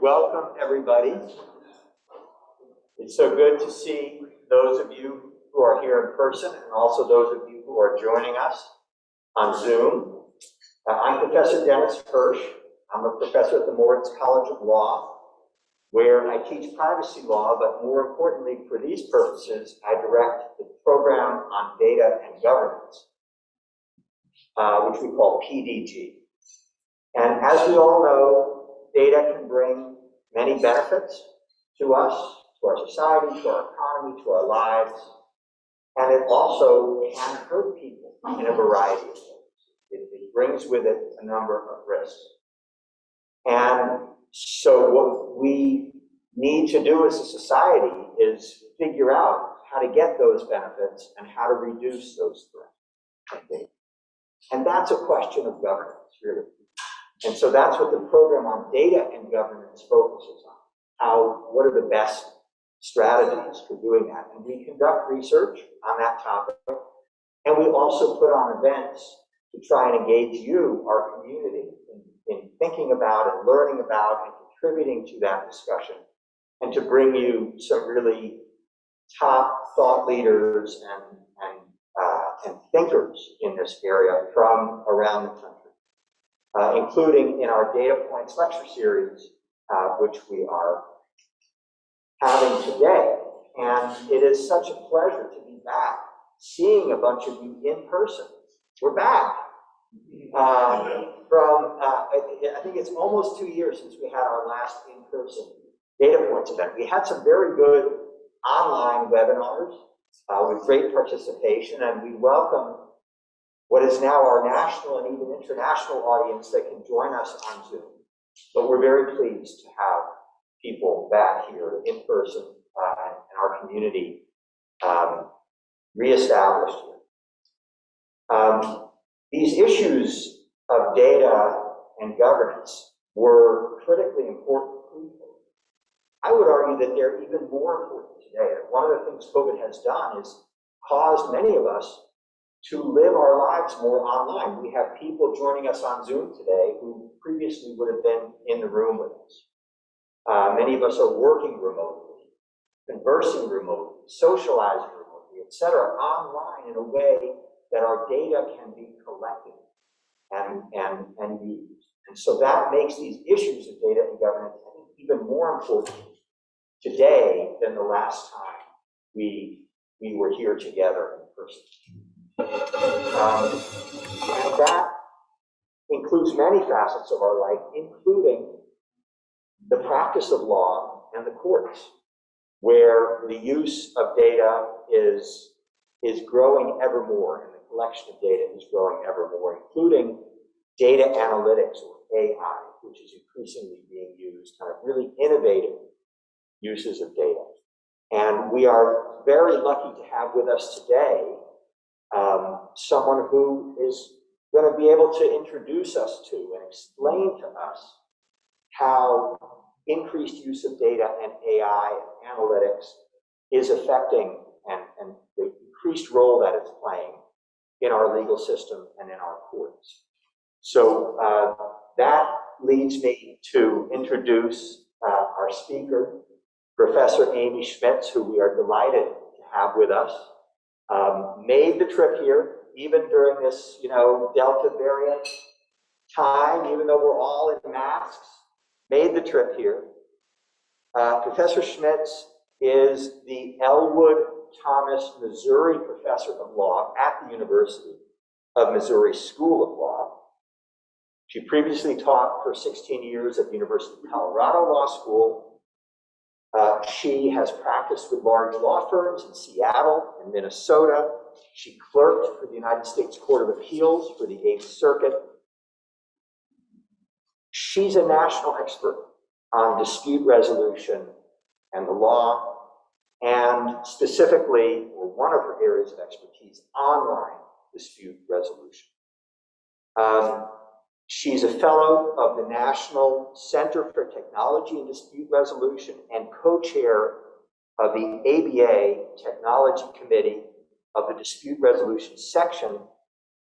welcome everybody. It's so good to see those of you who are here in person and also those of you who are joining us on Zoom. I'm Professor Dennis Hirsch. I'm a professor at the Moritz College of Law, where I teach privacy law, but more importantly for these purposes, I direct the program on data and governance, which we call PDG. And as we all know, data can bring many benefits to us, to our society, to our economy, to our lives, and it also can hurt people in a variety of ways. It brings with it a number of risks. And so what we need to do as a society is figure out how to get those benefits and how to reduce those threats. And that's a question of governance, really. And so that's what the program on data and governance focuses on. What are the best strategies for doing that? And we conduct research on that topic. And we also put on events to try and engage you, our community, in thinking about and learning about and contributing to that discussion, and to bring you some really top thought leaders and thinkers in this area from around the country, including in our Data Points lecture series, which we are having today. And it is such a pleasure to be back, seeing a bunch of you in person. We're back. I think it's almost 2 years since we had our last in-person Data Points event. We had some very good online webinars with great participation, and we welcome what is now our national and even international audience that can join us on Zoom. But we're very pleased to have people back here in person and our community reestablished here. These issues of data and governance were critically important. I would argue that they're even more important today. One of the things COVID has done is caused many of us to live our lives more online. We have people joining us on Zoom today who previously would have been in the room with us. Many of us are working remotely, conversing remotely, socializing remotely, etc., online in a way that our data can be collected and used. And so that makes these issues of data and governance, I think, even more important today than the last time we were here together in person. And that includes many facets of our life, including the practice of law and the courts, where the use of data is growing ever more, and the collection of data is growing ever more, including data analytics, or AI, which is increasingly being used, kind of really innovative uses of data. And we are very lucky to have with us today someone who is going to be able to introduce us to and explain to us how increased use of data and AI and analytics is affecting and the increased role that it's playing in our legal system and in our courts. So that leads me to introduce our speaker, Professor Amy Schmitz, who we are delighted to have with us. Made the trip here, even during this, Delta variant time, even though we're all in masks, made the trip here. Professor Schmitz is the Elwood Thomas Missouri Professor of Law at the University of Missouri School of Law. She previously taught for 16 years at the University of Colorado Law School. She has practiced with large law firms in Seattle and Minnesota. She clerked for the United States Court of Appeals for the 8th Circuit. She's a national expert on dispute resolution and the law, and specifically, or one of her areas of expertise, online dispute resolution. She's a fellow of the National Center for Technology and Dispute Resolution and co-chair of the ABA Technology Committee of the Dispute Resolution Section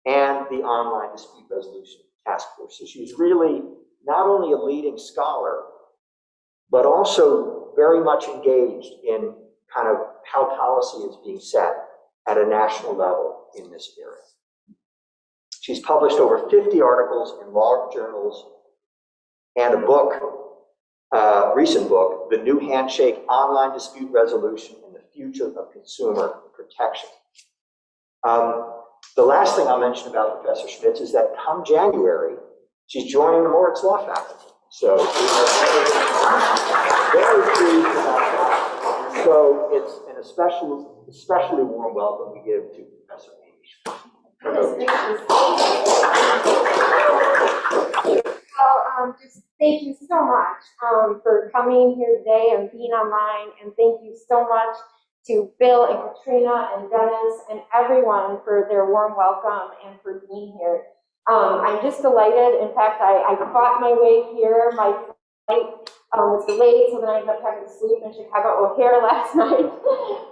and the Online Dispute Resolution Task Force. So she's really not only a leading scholar, but also very much engaged in kind of how policy is being set at a national level in this area. She's published over 50 articles in law journals and a book, recent book, The New Handshake, Online Dispute Resolution and the Future of Consumer Protection. The last thing I'll mention about Professor Schmitz is that come January, she's joining the Moritz Law faculty. So we are very pleased about that. So it's an especially warm welcome we give to Professor Amy. Well, just thank you so much for coming here today and being online, and thank you so much to Bill and Katrina and Dennis and everyone for their warm welcome and for being here. I'm just delighted. In fact, I fought my way here. My flight was delayed, so then I ended up having to sleep in Chicago O'Hare last night.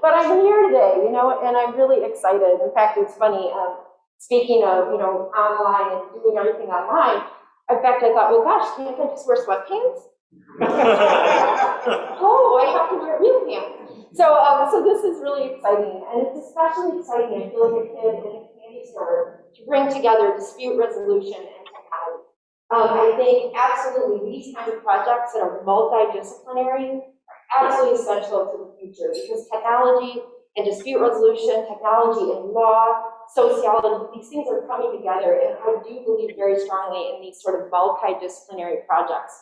But I'm here today, you know, and I'm really excited. In fact, it's funny, speaking of, you know, online and doing everything online, in fact, I thought, well, gosh, can't I just wear sweatpants? Oh, I have to wear real pants. So this is really exciting, and it's especially exciting, I feel like a kid in a candy store, to bring together dispute resolution and technology. I think absolutely these kinds of projects that are multidisciplinary are absolutely essential to the future, because technology and dispute resolution, technology and law, sociology, these things are coming together, and I do believe very strongly in these sort of multidisciplinary projects.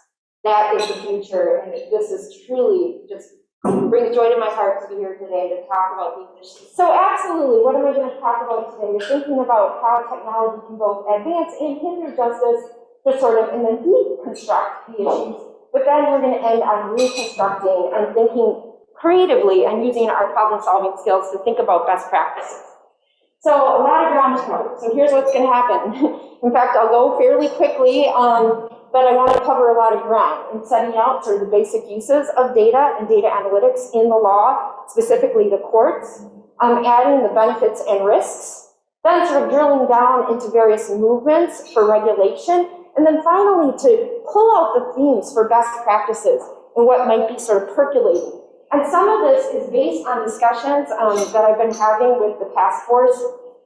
That is the future, and this is truly just brings joy to my heart to be here today to talk about these issues. So absolutely, what am I going to talk about today? We're thinking about how technology can both advance and hinder justice to sort of, and then deconstruct the issues, but then we're going to end on reconstructing and thinking creatively and using our problem-solving skills to think about best practices. So a lot of ground to cover. So here's what's going to happen. In fact, I'll go fairly quickly, but I want to cover a lot of ground in setting out sort of the basic uses of data and data analytics in the law, specifically the courts, adding the benefits and risks, then sort of drilling down into various movements for regulation, and then finally to pull out the themes for best practices and what might be sort of percolating. And some of this is based on discussions that I've been having with the task force,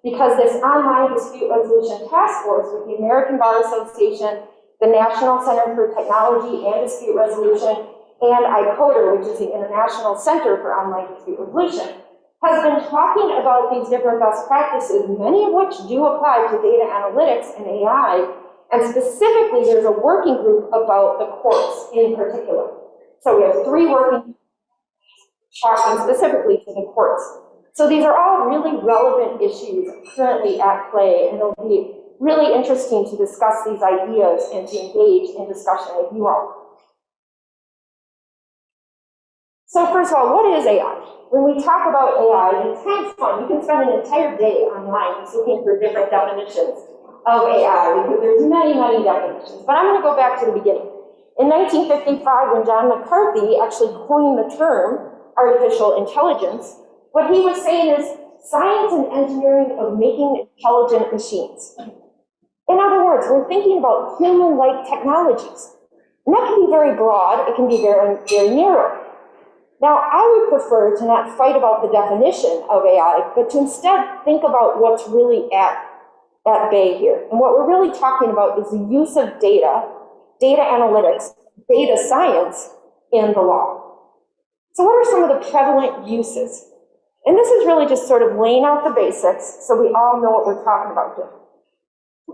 because this online dispute resolution task force with the American Bar Association, the National Center for Technology and Dispute Resolution, and ICODER, which is the International Center for Online Dispute Resolution, has been talking about these different best practices, many of which do apply to data analytics and AI, and specifically there's a working group about the courts in particular. So we have 3 working groups talking specifically to the courts. So these are all really relevant issues currently at play, and it'll be really interesting to discuss these ideas and to engage in discussion with you all. So first of all, what is AI? When we talk about AI, it's kind of fun. You can spend an entire day online just looking for different definitions of AI, because there's many, many definitions. But I'm going to go back to the beginning. In 1955, when John McCarthy actually coined the term artificial intelligence, what he was saying is science and engineering of making intelligent machines. In other words, we're thinking about human-like technologies. And that can be very broad, it can be very, very narrow. Now, I would prefer to not fight about the definition of AI, but to instead think about what's really at bay here. And what we're really talking about is the use of data, data analytics, data science in the law. So what are some of the prevalent uses? And this is really just sort of laying out the basics so we all know what we're talking about here.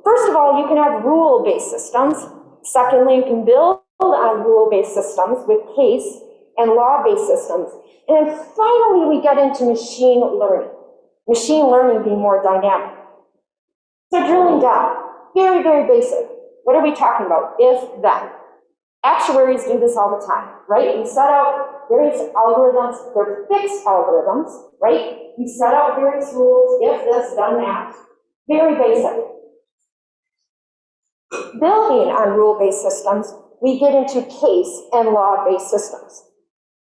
First of all, you can have rule-based systems. Secondly, you can build on rule-based systems with case and law-based systems. And then finally, we get into machine learning. Machine learning being more dynamic. So drilling down, very, very basic. What are we talking about? If, then. Actuaries do this all the time, right? We set out various algorithms, they're fixed algorithms, right? We set out various rules, if this, then that. Very basic. Building on rule-based systems, we get into case and law-based systems.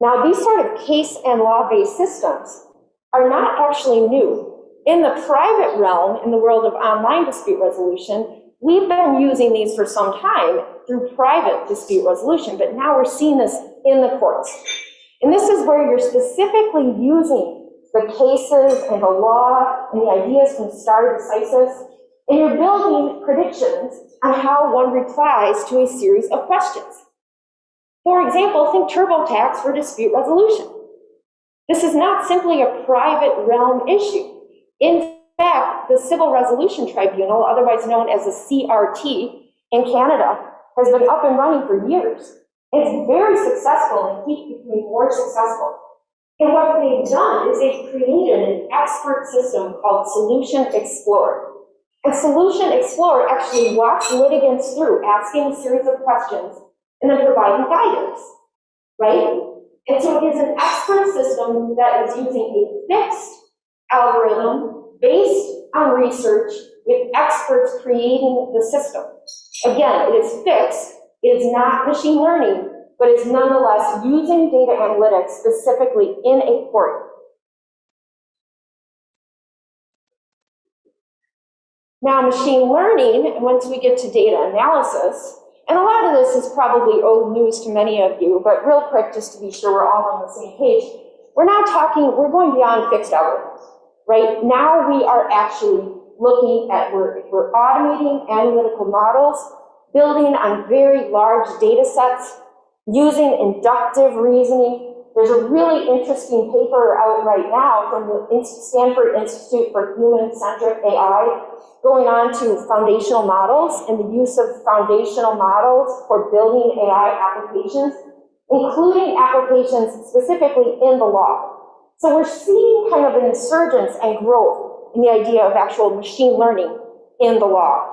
Now, these sort of case and law-based systems are not actually new. In the private realm, in the world of online dispute resolution, We've been using these for some time through private dispute resolution, but now we're seeing this in the courts. And this is where you're specifically using the cases and the law and the ideas from stare decisis, and you're building predictions on how one replies to a series of questions. For example, think TurboTax for dispute resolution. This is not simply a private realm issue. In fact, the Civil Resolution Tribunal, otherwise known as the CRT in Canada, has been up and running for years. It's very successful and keeps becoming more successful. And what they've done is they've created an expert system called Solution Explorer. And Solution Explorer actually walks litigants through asking a series of questions and then providing guidance, right? And so it is an expert system that is using a fixed algorithm based on research with experts creating the system. Again, it is fixed. It is not machine learning, but it's nonetheless using data analytics specifically in a court. Now, machine learning, once we get to data analysis, and a lot of this is probably old news to many of you, but real quick, just to be sure we're all on the same page, we're going beyond fixed algorithms, right? Now we are actually looking at, we're automating analytical models, building on very large data sets, using inductive reasoning. There's a really interesting paper out right now from the Stanford Institute for Human-Centric AI going on to foundational models and the use of foundational models for building AI applications, including applications specifically in the law. So we're seeing kind of an insurgence and growth in the idea of actual machine learning in the law.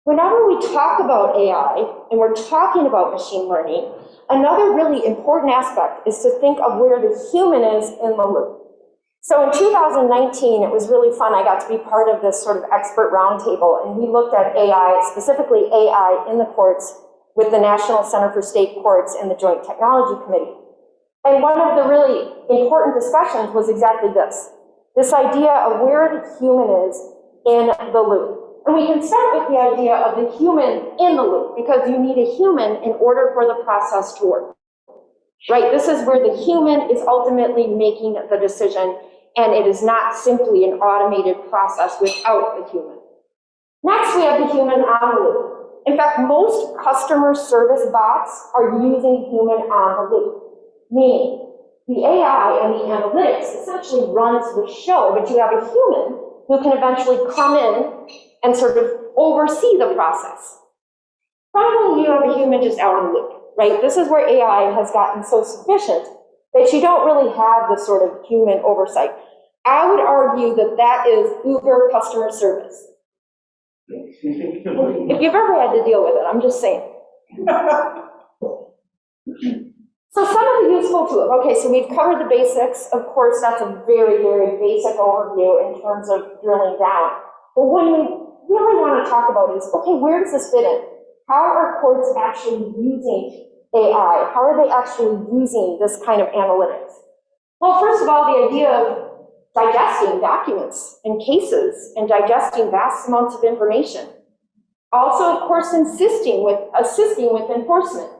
Whenever we talk about AI and we're talking about machine learning, another really important aspect is to think of where the human is in the loop. So in 2019, it was really fun. I got to be part of this sort of expert roundtable, and we looked at AI, specifically AI in the courts with the National Center for State Courts and the Joint Technology Committee. And one of the really important discussions was exactly this idea of where the human is in the loop. And we can start with the idea of the human in the loop, because you need a human in order for the process to work, right? This is where the human is ultimately making the decision, and it is not simply an automated process without the human. Next, we have the human on the loop. In fact, most customer service bots are using human on the loop, meaning the AI and the analytics essentially runs the show, but you have a human who can eventually come in and sort of oversee the process. Finally, you have a human just out of the loop, right? This is where AI has gotten so sufficient that you don't really have the sort of human oversight. I would argue that that is Uber customer service. If you've ever had to deal with it, I'm just saying. So some of the useful tools. Okay, so we've covered the basics. Of course, that's a very, very basic overview in terms of drilling down. But when we really want to talk about is, okay, where does this fit in? How are courts actually using AI? How are they actually using this kind of analytics? Well, first of all, the idea of digesting documents and cases and digesting vast amounts of information. Also, of course, assisting with enforcement.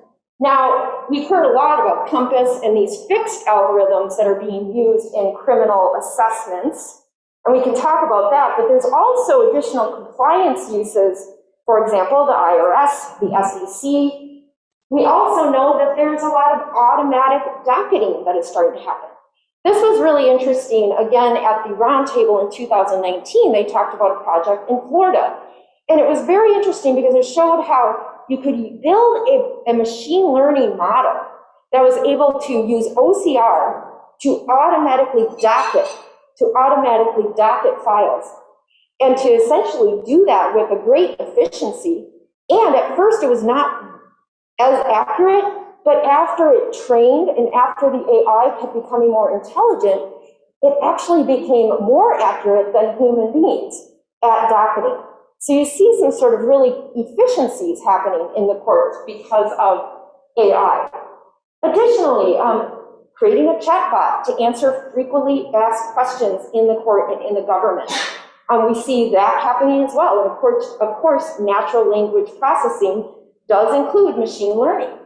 Now, we've heard a lot about Compass and these fixed algorithms that are being used in criminal assessments. And we can talk about that, but there's also additional compliance uses, for example, the IRS, the SEC. We also know that there's a lot of automatic docketing that is starting to happen. This was really interesting. Again, at the roundtable in 2019, they talked about a project in Florida. And it was very interesting because it showed how you could build a machine learning model that was able to use OCR to automatically docket files, and to essentially do that with a great efficiency. And at first it was not as accurate, but after it trained and after the AI kept becoming more intelligent, it actually became more accurate than human beings at docketing. So you see some sort of really efficiencies happening in the courts because of AI. Additionally, creating a chatbot to answer frequently asked questions in the court and in the government. We see that happening as well. And of course, natural language processing does include machine learning.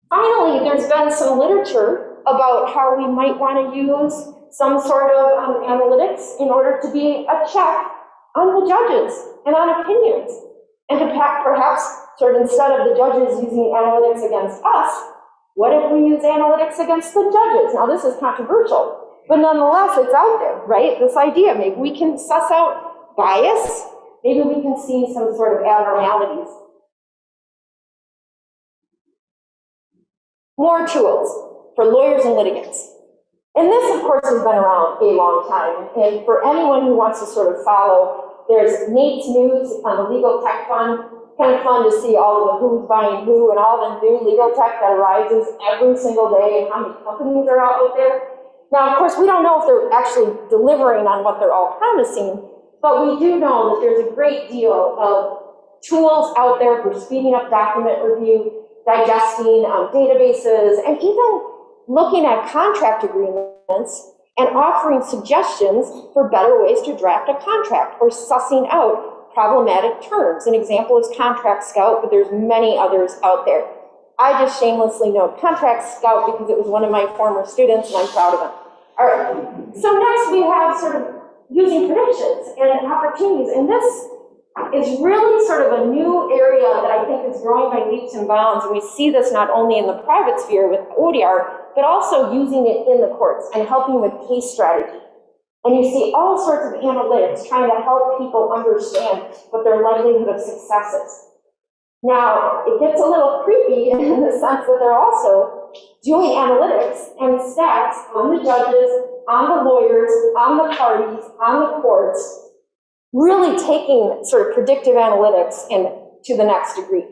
Finally, there's been some literature about how we might want to use some sort of analytics in order to be a check on the judges and on opinions. And to perhaps sort of instead of the judges using analytics against us, what if we use analytics against the judges? Now this is controversial, but nonetheless it's out there, right? This idea, maybe we can suss out bias, maybe we can see some sort of abnormalities. More tools for lawyers and litigants. And this, of course, has been around a long time. And for anyone who wants to sort of follow, there's Nate's News on the Legal Tech Fund. Kind of fun to see all of the who's buying who and all the new legal tech that arises every single day and how many companies are out there. Now, of course, we don't know if they're actually delivering on what they're all promising, but we do know that there's a great deal of tools out there for speeding up document review, digesting databases, and even looking at contract agreements and offering suggestions for better ways to draft a contract or sussing out problematic terms. An example is Contract Scout, but there's many others out there. I just shamelessly note Contract Scout because it was one of my former students and I'm proud of him. All right, so next we have sort of using predictions and opportunities, and this is really sort of a new area that I think is growing by leaps and bounds, and we see this not only in the private sphere with ODR, but also using it in the courts and helping with case strategy. And you see all sorts of analytics trying to help people understand what their likelihood of success is. Now, it gets a little creepy in the sense that they're also doing analytics and stats on the judges, on the lawyers, on the parties, on the courts, really taking sort of predictive analytics to the next degree.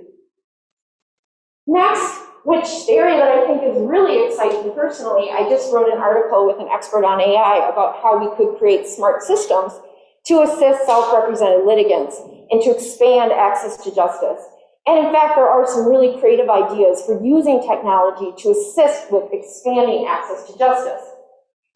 Next, which the area that I think is really exciting personally, I just wrote an article with an expert on AI about how we could create smart systems to assist self-represented litigants and to expand access to justice. And in fact, there are some really creative ideas for using technology to assist with expanding access to justice.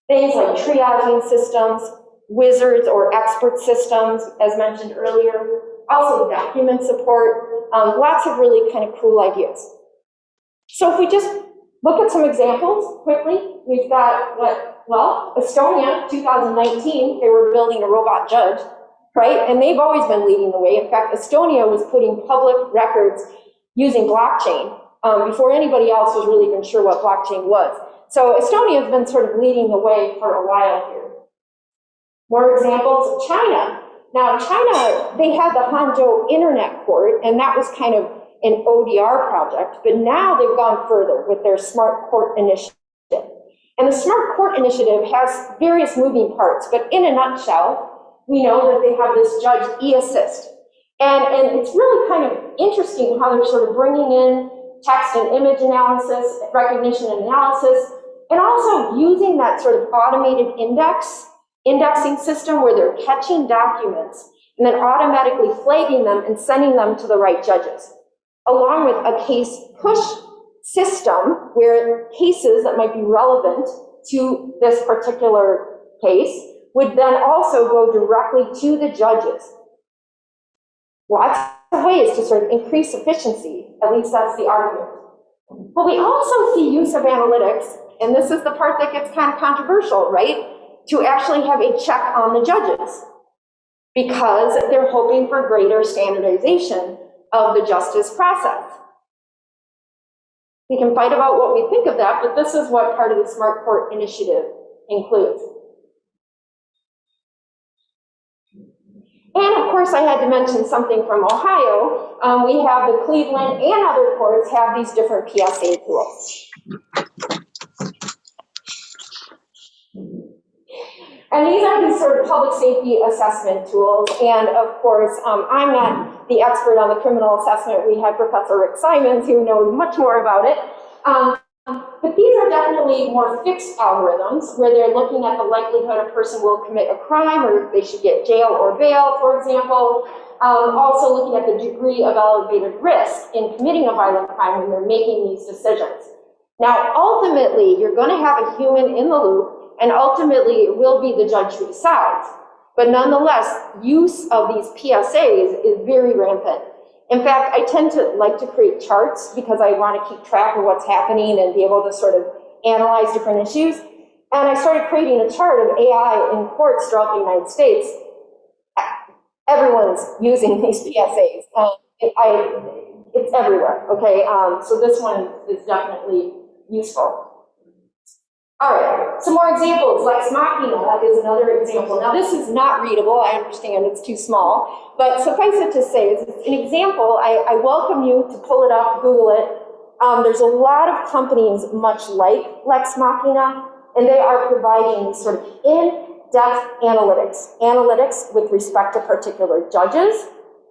Things like triaging systems, wizards or expert systems, as mentioned earlier, also document support, lots of really kind of cool ideas. So if we just look at some examples quickly, we've got Estonia, 2019, they were building a robot judge, right? And they've always been leading the way. In fact, Estonia was putting public records using blockchain before anybody else was really even sure what blockchain was. So Estonia has been sort of leading the way for a while here. More examples, China. Now, China, they had the Hangzhou Internet Court, and that was kind of an ODR project, but now they've gone further with their Smart Court Initiative. And the Smart Court Initiative has various moving parts, but in a nutshell, we know that they have this judge e-assist. And it's really kind of interesting how they're sort of bringing in text and image analysis, recognition and analysis, and also using that sort of automated indexing system where they're catching documents and then automatically flagging them and sending them to the right judges, along with a case push system where cases that might be relevant to this particular case would then also go directly to the judges. Lots of ways to sort of increase efficiency, at least that's the argument. But we also see use of analytics, and this is the part that gets kind of controversial, right? To actually have a check on the judges, because they're hoping for greater standardization of the justice process. We can fight about what we think of that, but this is what part of the Smart Court Initiative includes. And of course, I had to mention something from Ohio. We have the Cleveland and other courts have these different PSA tools. And these are these sort of public safety assessment tools. And of course, I'm not the expert on the criminal assessment. We had Professor Rick Simons, who knows much more about it. But these are definitely more fixed algorithms where they're looking at the likelihood a person will commit a crime or if they should get jail or bail, for example. Also looking at the degree of elevated risk in committing a violent crime when they're making these decisions. Now, ultimately, you're going to have a human in the loop, and ultimately it will be the judge who decides. But nonetheless, use of these PSAs is very rampant. In fact, I tend to like to create charts because I want to keep track of what's happening and be able to sort of analyze different issues. And I started creating a chart of AI in courts throughout the United States. Everyone's using these PSAs. It's everywhere, okay? So this one is definitely useful. All right, some more examples. Lex Machina is another example. Now this is not readable, I understand it's too small, but suffice it to say, it's an example. I welcome you to pull it up, Google it. There's a lot of companies much like Lex Machina, and they are providing sort of in-depth analytics with respect to particular judges,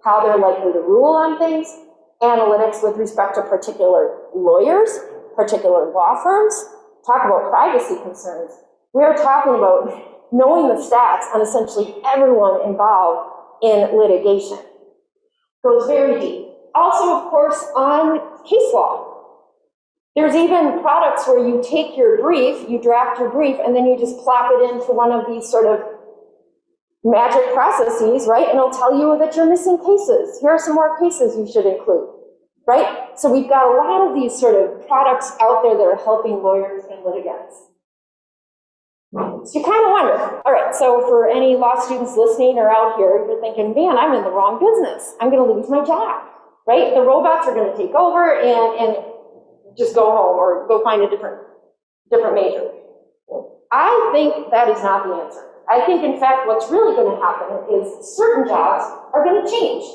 how they're likely to rule on things, analytics with respect to particular lawyers, particular law firms. Talk about privacy concerns. We're talking about knowing the stats on essentially everyone involved in litigation. Goes very deep. Also, of course, on case law. There's even products where you take your brief, you draft your brief, and then you just plop it into one of these sort of magic processes, right? And it'll tell you that you're missing cases. Here are some more cases you should include, right? So we've got a lot of these sort of products out there that are helping lawyers and litigants. So you kind of wonder, all right, so for any law students listening or out here, you're thinking, man, I'm in the wrong business. I'm going to lose my job, right? The robots are going to take over and just go home or go find a different major. I think that is not the answer. I think, in fact, what's really going to happen is certain jobs are going to change,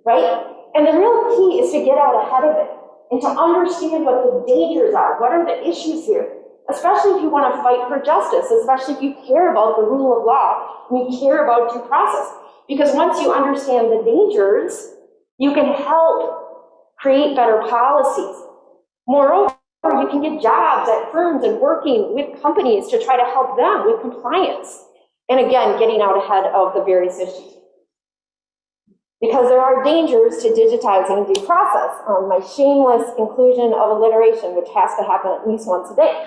right? And the real key is to get out ahead of it and to understand what the dangers are. What are the issues here? Especially if you want to fight for justice, especially if you care about the rule of law and you care about due process. Because once you understand the dangers, you can help create better policies. Moreover, you can get jobs at firms and working with companies to try to help them with compliance. And again, getting out ahead of the various issues. Because there are dangers to digitizing due process. My shameless inclusion of alliteration, which has to happen at least once a day.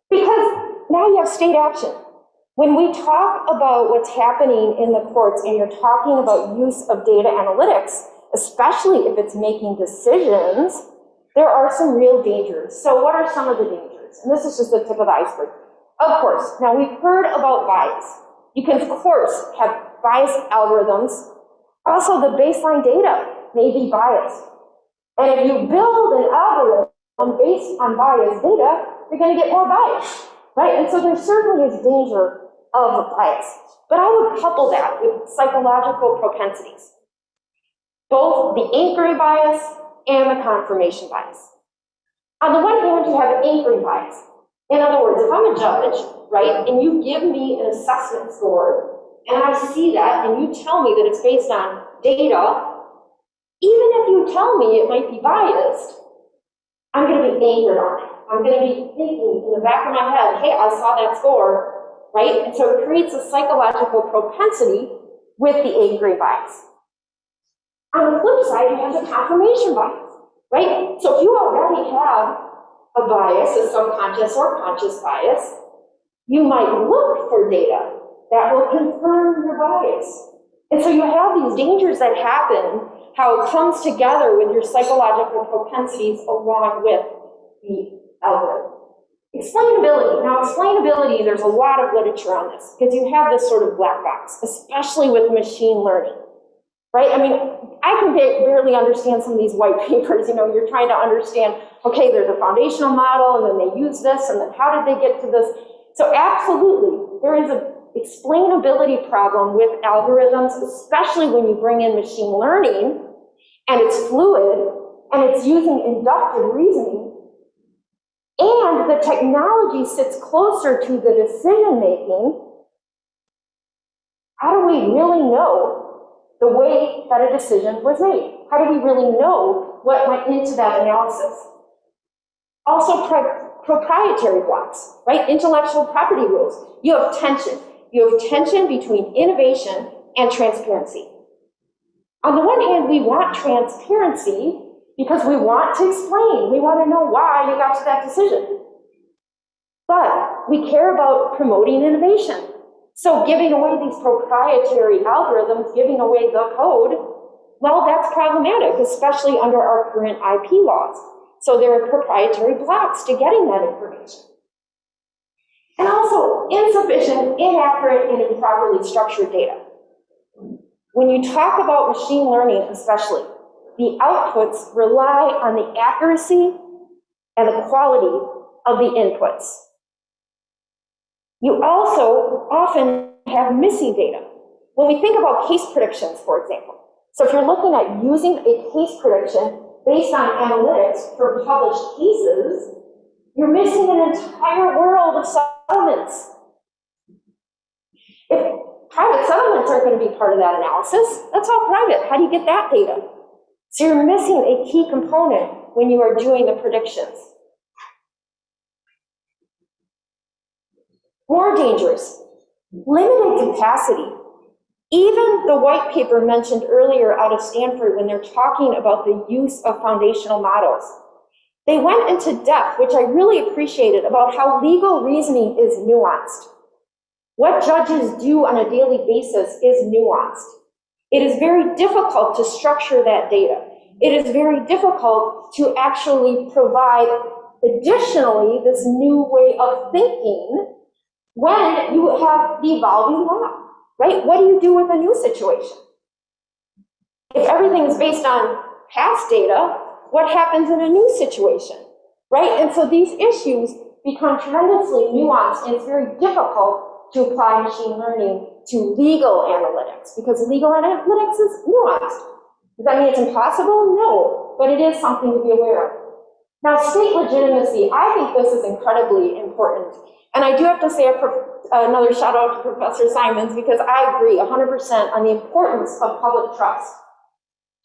Because now you have state action. When we talk about what's happening in the courts and you're talking about use of data analytics, especially if it's making decisions, there are some real dangers. So what are some of the dangers? And this is just the tip of the iceberg. Of course, now we've heard about bias. You can, of course, have biased algorithms. Also, the baseline data may be biased. And if you build an algorithm based on biased data, you're going to get more bias, right? And so there certainly is danger of bias. But I would couple that with psychological propensities. Both the inquiry bias and the confirmation bias. On the one hand, you have inquiry bias. In other words, if I'm a judge, right, and you give me an assessment score, and I see that, and you tell me that it's based on data, even if you tell me it might be biased, I'm going to be angered on it. I'm going to be thinking in the back of my head, hey, I saw that score, right? And so it creates a psychological propensity with the inquiry bias. On the flip side, you have the confirmation bias, right? So if you already have a bias, a subconscious or conscious bias, you might look for data that will confirm your bias. And so you have these dangers that happen, how it comes together with your psychological propensities along with the algorithm. Explainability. Now, explainability, there's a lot of literature on this because you have this sort of black box, especially with machine learning, right? I mean, I can barely understand some of these white papers. You know, you're trying to understand, okay, there's a foundational model, and then they use this, and then how did they get to this? So absolutely, there is a explainability problem with algorithms, especially when you bring in machine learning and it's fluid and it's using inductive reasoning and the technology sits closer to the decision making. How do we really know the way that a decision was made? How do we really know what went into that analysis? Also, proprietary blocks, right? Intellectual property rules. You have tension. You have tension between innovation and transparency. On the one hand, we want transparency because we want to explain. We want to know why you got to that decision. But we care about promoting innovation. So giving away these proprietary algorithms, giving away the code, well, that's problematic, especially under our current IP laws. So there are proprietary blocks to getting that information. And also insufficient, inaccurate, and improperly structured data. When you talk about machine learning especially, the outputs rely on the accuracy and the quality of the inputs. You also often have missing data. When we think about case predictions, for example, so if you're looking at using a case prediction based on analytics for published cases, you're missing an entire world of settlements. If private settlements aren't going to be part of that analysis, that's all private. How do you get that data? So you're missing a key component when you are doing the predictions. More dangerous, limited capacity. Even the white paper mentioned earlier out of Stanford when they're talking about the use of foundational models. They went into depth, which I really appreciated, about how legal reasoning is nuanced. What judges do on a daily basis is nuanced. It is very difficult to structure that data. It is very difficult to actually provide additionally this new way of thinking when you have the evolving law, right? What do you do with a new situation? If everything is based on past data, what happens in a new situation, right? And so these issues become tremendously nuanced, and it's very difficult to apply machine learning to legal analytics, because legal analytics is nuanced. Does that mean it's impossible? No, but it is something to be aware of. Now, state legitimacy, I think this is incredibly important. And I do have to say another shout out to Professor Simons, because I agree 100% on the importance of public trust.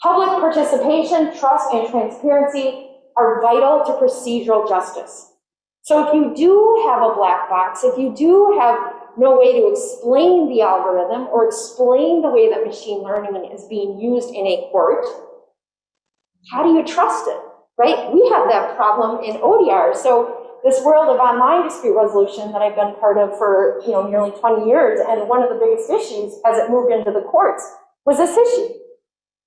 Public participation, trust, and transparency are vital to procedural justice. So if you do have a black box, if you do have no way to explain the algorithm or explain the way that machine learning is being used in a court, how do you trust it, right? We have that problem in ODR. So this world of online dispute resolution that I've been part of for nearly 20 years, and one of the biggest issues as it moved into the courts was this issue.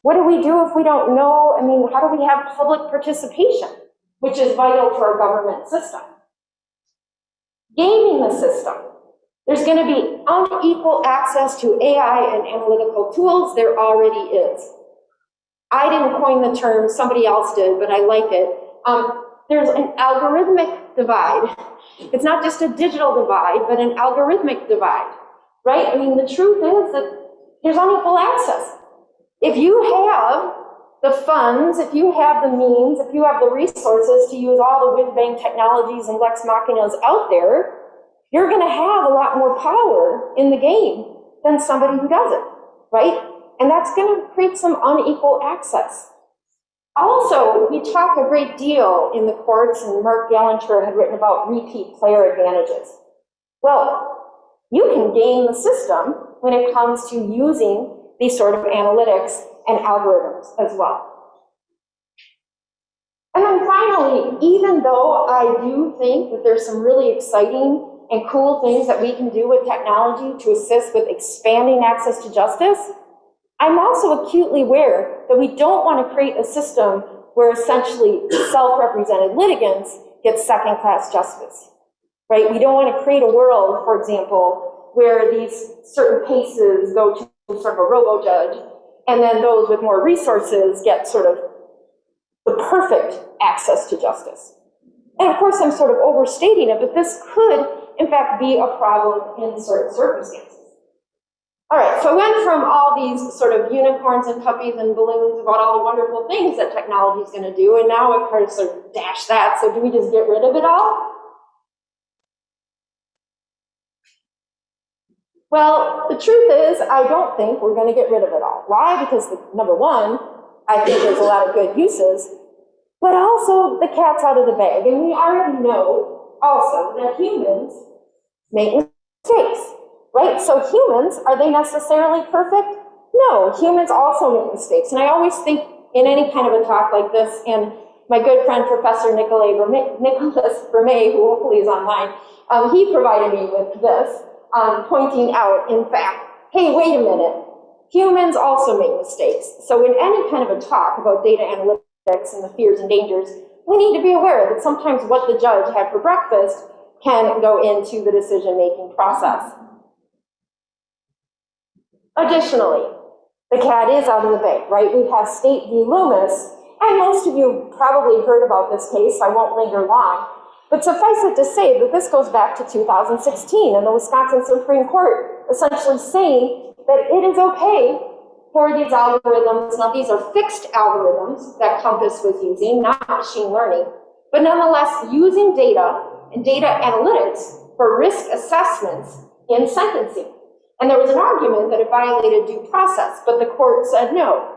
What do we do if we don't know? I mean, how do we have public participation, which is vital to our government system? Gaming the system. There's going to be unequal access to AI and analytical tools. There already is. I didn't coin the term, somebody else did, but I like it. There's an algorithmic divide. It's not just a digital divide, but an algorithmic divide, right? I mean, the truth is that there's unequal access. If you have the funds, if you have the means, if you have the resources to use all the whiz-bang technologies and lex machinas out there, you're going to have a lot more power in the game than somebody who doesn't, right? And that's going to create some unequal access. Also, we talk a great deal in the courts, and Mark Gallanter had written about repeat player advantages. Well, you can game the system when it comes to using these sort of analytics and algorithms as well. And then finally, even though I do think that there's some really exciting and cool things that we can do with technology to assist with expanding access to justice, I'm also acutely aware that we don't want to create a system where essentially self-represented litigants get second-class justice, right? We don't want to create a world, for example, where these certain cases go to sort of a robo-judge, and then those with more resources get sort of the perfect access to justice. And of course, I'm sort of overstating it, but this could, in fact, be a problem in certain circumstances. All right, so I went from all these sort of unicorns and puppies and balloons about all the wonderful things that technology is going to do, and now I've kind of sort of dashed that, so do we just get rid of it all? Well, the truth is, I don't think we're going to get rid of it all. Why? Because, number one, I think there's a lot of good uses, but also the cat's out of the bag. And we already know also that humans make mistakes, right? So humans, are they necessarily perfect? No, humans also make mistakes. And I always think in any kind of a talk like this, and my good friend, Professor Nicholas Vermey, who hopefully is online, he provided me with this, pointing out, in fact, hey, wait a minute, humans also make mistakes. So in any kind of a talk about data analytics and the fears and dangers, we need to be aware that sometimes what the judge had for breakfast can go into the decision-making process. Additionally, the cat is out of the bag, right? We have State v. Loomis, and most of you probably heard about this case, so I won't linger long. But suffice it to say that this goes back to 2016, and the Wisconsin Supreme Court essentially saying that it is okay for these algorithms. Now, these are fixed algorithms that Compass was using, not machine learning, but nonetheless using data and data analytics for risk assessments in sentencing. And there was an argument that it violated due process, but the court said no.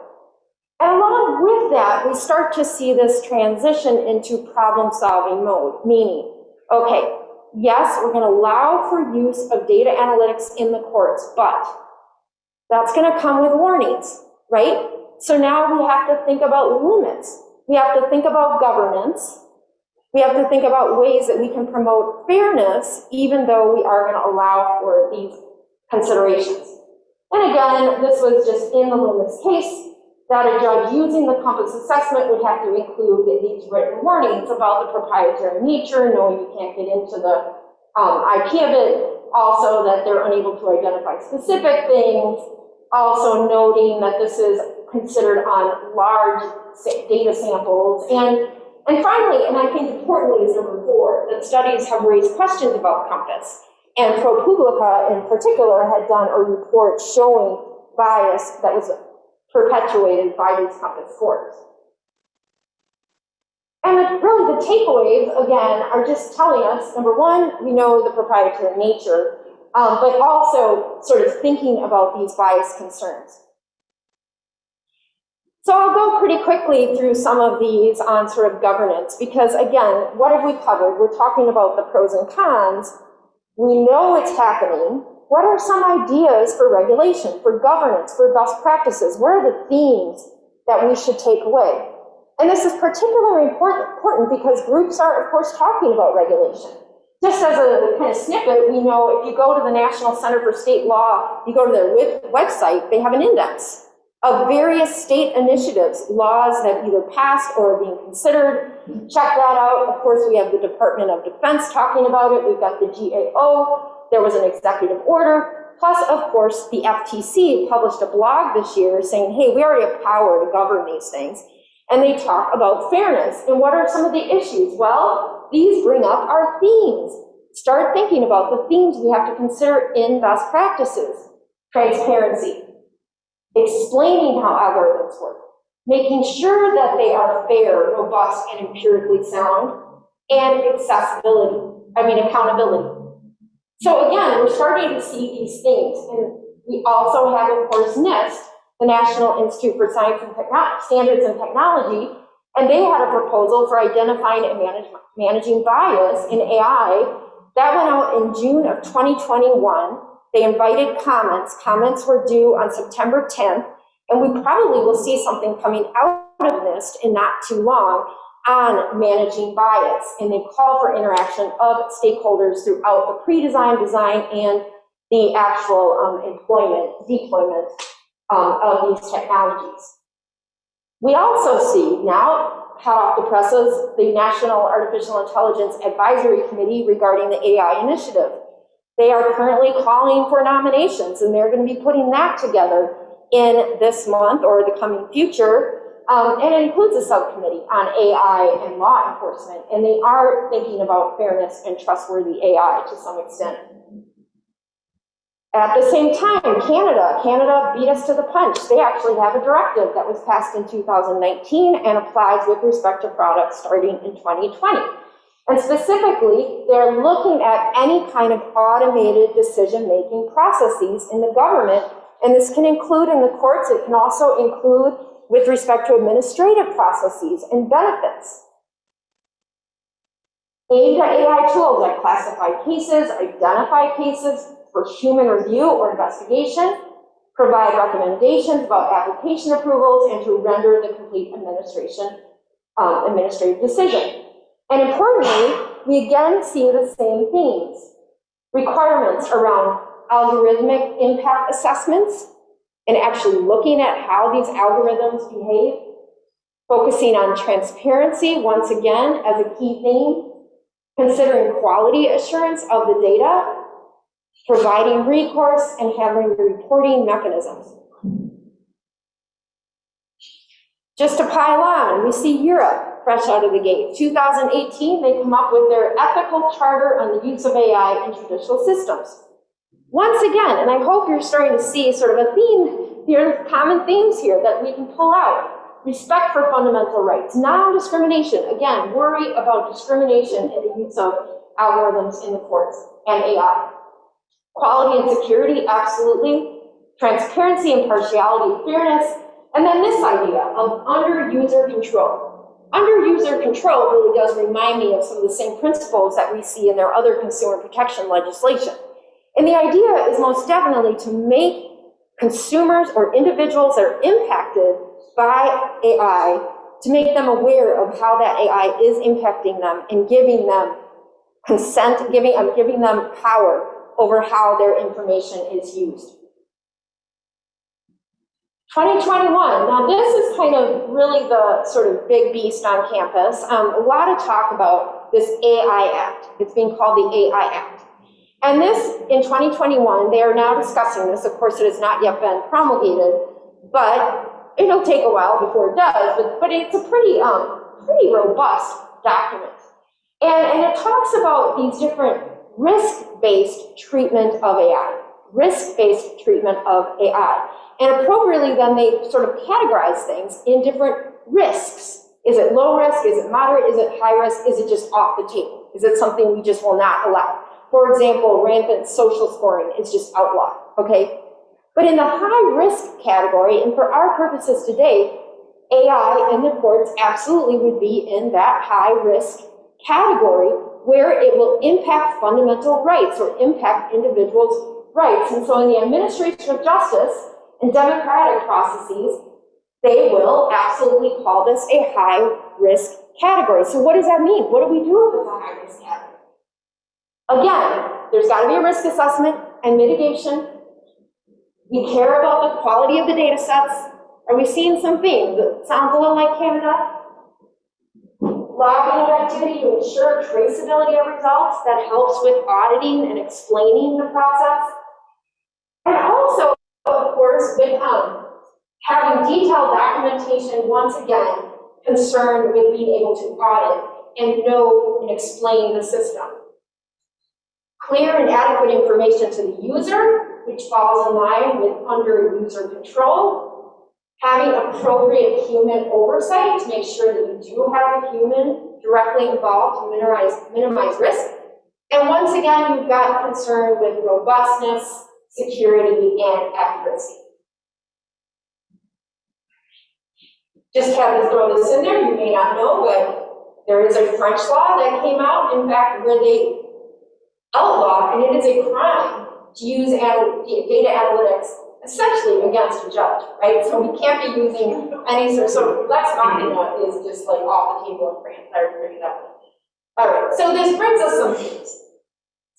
And along with that, we start to see this transition into problem-solving mode, meaning, okay, yes, we're going to allow for use of data analytics in the courts, but that's going to come with warnings, right? So now we have to think about limits. We have to think about governance. We have to think about ways that we can promote fairness, even though we are going to allow for these considerations. And again, this was just in the Loomis case, that a judge using the Compass assessment would have to include these written warnings about the proprietary nature, knowing you can't get into the IP of it, also that they're unable to identify specific things, also noting that this is considered on large data samples, and finally, and I think importantly is number 4, that studies have raised questions about Compass, and ProPublica in particular had done a report showing bias that was perpetuated by these Compass scores. And really the takeaways, again, are just telling us, number 1, we know the proprietary nature, but also sort of thinking about these bias concerns. So I'll go pretty quickly through some of these on sort of governance, because again, what have we covered? We're talking about the pros and cons. We know it's happening. What are some ideas for regulation, for governance, for best practices? What are the themes that we should take away? And this is particularly important because groups are, of course, talking about regulation. Just as a kind of snippet, we know if you go to the National Center for State Law, you go to their website, they have an index of various state initiatives, laws that either passed or are being considered. Check that out. Of course, we have the Department of Defense talking about it. We've got the GAO. There was an executive order. Plus, of course, the FTC published a blog this year saying, hey, we already have power to govern these things. And they talk about fairness. And what are some of the issues? Well, these bring up our themes. Start thinking about the themes we have to consider in best practices. Transparency. Explaining how algorithms work. Making sure that they are fair, robust, and empirically sound. And accountability. So again, we're starting to see these things. And we also have, of course, NIST, the National Institute for Science and Standards and Technology, and they had a proposal for identifying and managing bias in AI. That went out in June of 2021. They invited comments. Comments were due on September 10th, and we probably will see something coming out of NIST in not too long on managing bias. And they call for interaction of stakeholders throughout the pre-design, design, and the actual deployment of these technologies. We also see now, hot off the presses, the National Artificial Intelligence Advisory Committee regarding the AI initiative. They are currently calling for nominations, and they're going to be putting that together in this month or the coming future. And it includes a subcommittee on AI and law enforcement, and they are thinking about fairness and trustworthy AI to some extent. At the same time, Canada beat us to the punch. They actually have a directive that was passed in 2019 and applies with respect to products starting in 2020. And specifically, they're looking at any kind of automated decision-making processes in the government, and this can include in the courts. It can also include with respect to administrative processes and benefits. Aimed at AI tools that classify cases, identify cases for human review or investigation, provide recommendations about application approvals, and to render the complete administrative decision. And importantly, we again see the same themes. Requirements around algorithmic impact assessments and actually looking at how these algorithms behave, focusing on transparency, once again, as a key theme, considering quality assurance of the data, providing recourse, and having reporting mechanisms. Just to pile on, we see Europe fresh out of the gate. 2018, they come up with their ethical charter on the use of AI in judicial systems. Once again, and I hope you're starting to see sort of a theme here, common themes here that we can pull out. Respect for fundamental rights, non-discrimination. Again, worry about discrimination in the use of algorithms in the courts and AI. Quality and security, absolutely. Transparency, impartiality, fairness. And then this idea of under-user control. Under-user control really does remind me of some of the same principles that we see in their other consumer protection legislation. And the idea is most definitely to make consumers or individuals that are impacted by AI, to make them aware of how that AI is impacting them and giving them consent, giving them power over how their information is used. 2021, now this is kind of really the sort of big beast on campus. A lot of talk about this AI Act. It's being called the AI Act. And this, in 2021, they are now discussing this. Of course, it has not yet been promulgated, but it'll take a while before it does, but it's a pretty robust document. And it talks about these different risk-based treatment of AI, risk-based treatment of AI. And appropriately, then they sort of categorize things in different risks. Is it low risk? Is it moderate? Is it high risk? Is it just off the table? Is it something we just will not allow? For example, rampant social scoring is just outlawed, okay? But in the high risk category, and for our purposes today, AI in the courts absolutely would be in that high risk category where it will impact fundamental rights or impact individuals' rights. And so in the administration of justice and democratic processes, they will absolutely call this a high risk category. So what does that mean? What do we do if it's a high risk category? Again, there's got to be a risk assessment and mitigation. We care about the quality of the data sets. Are we seeing some themes that sounds a little like Canada? Logging of activity to ensure traceability of results that helps with auditing and explaining the process. And also, of course, with having detailed documentation, once again, concerned with being able to audit and know and explain the system. Clear and adequate information to the user, which falls in line with under-user control. Having appropriate human oversight to make sure that you do have a human directly involved to minimize risk. And once again, you've got concern with robustness, security, and accuracy. Just had to throw this in there, you may not know, but there is a French law that came out, in fact, where they outlaw, and it is a crime to use data analytics essentially against a judge, right? So we can't be using any sort of less marketing one is just like off the table in France. I agree with that one. All right, so this brings us some things.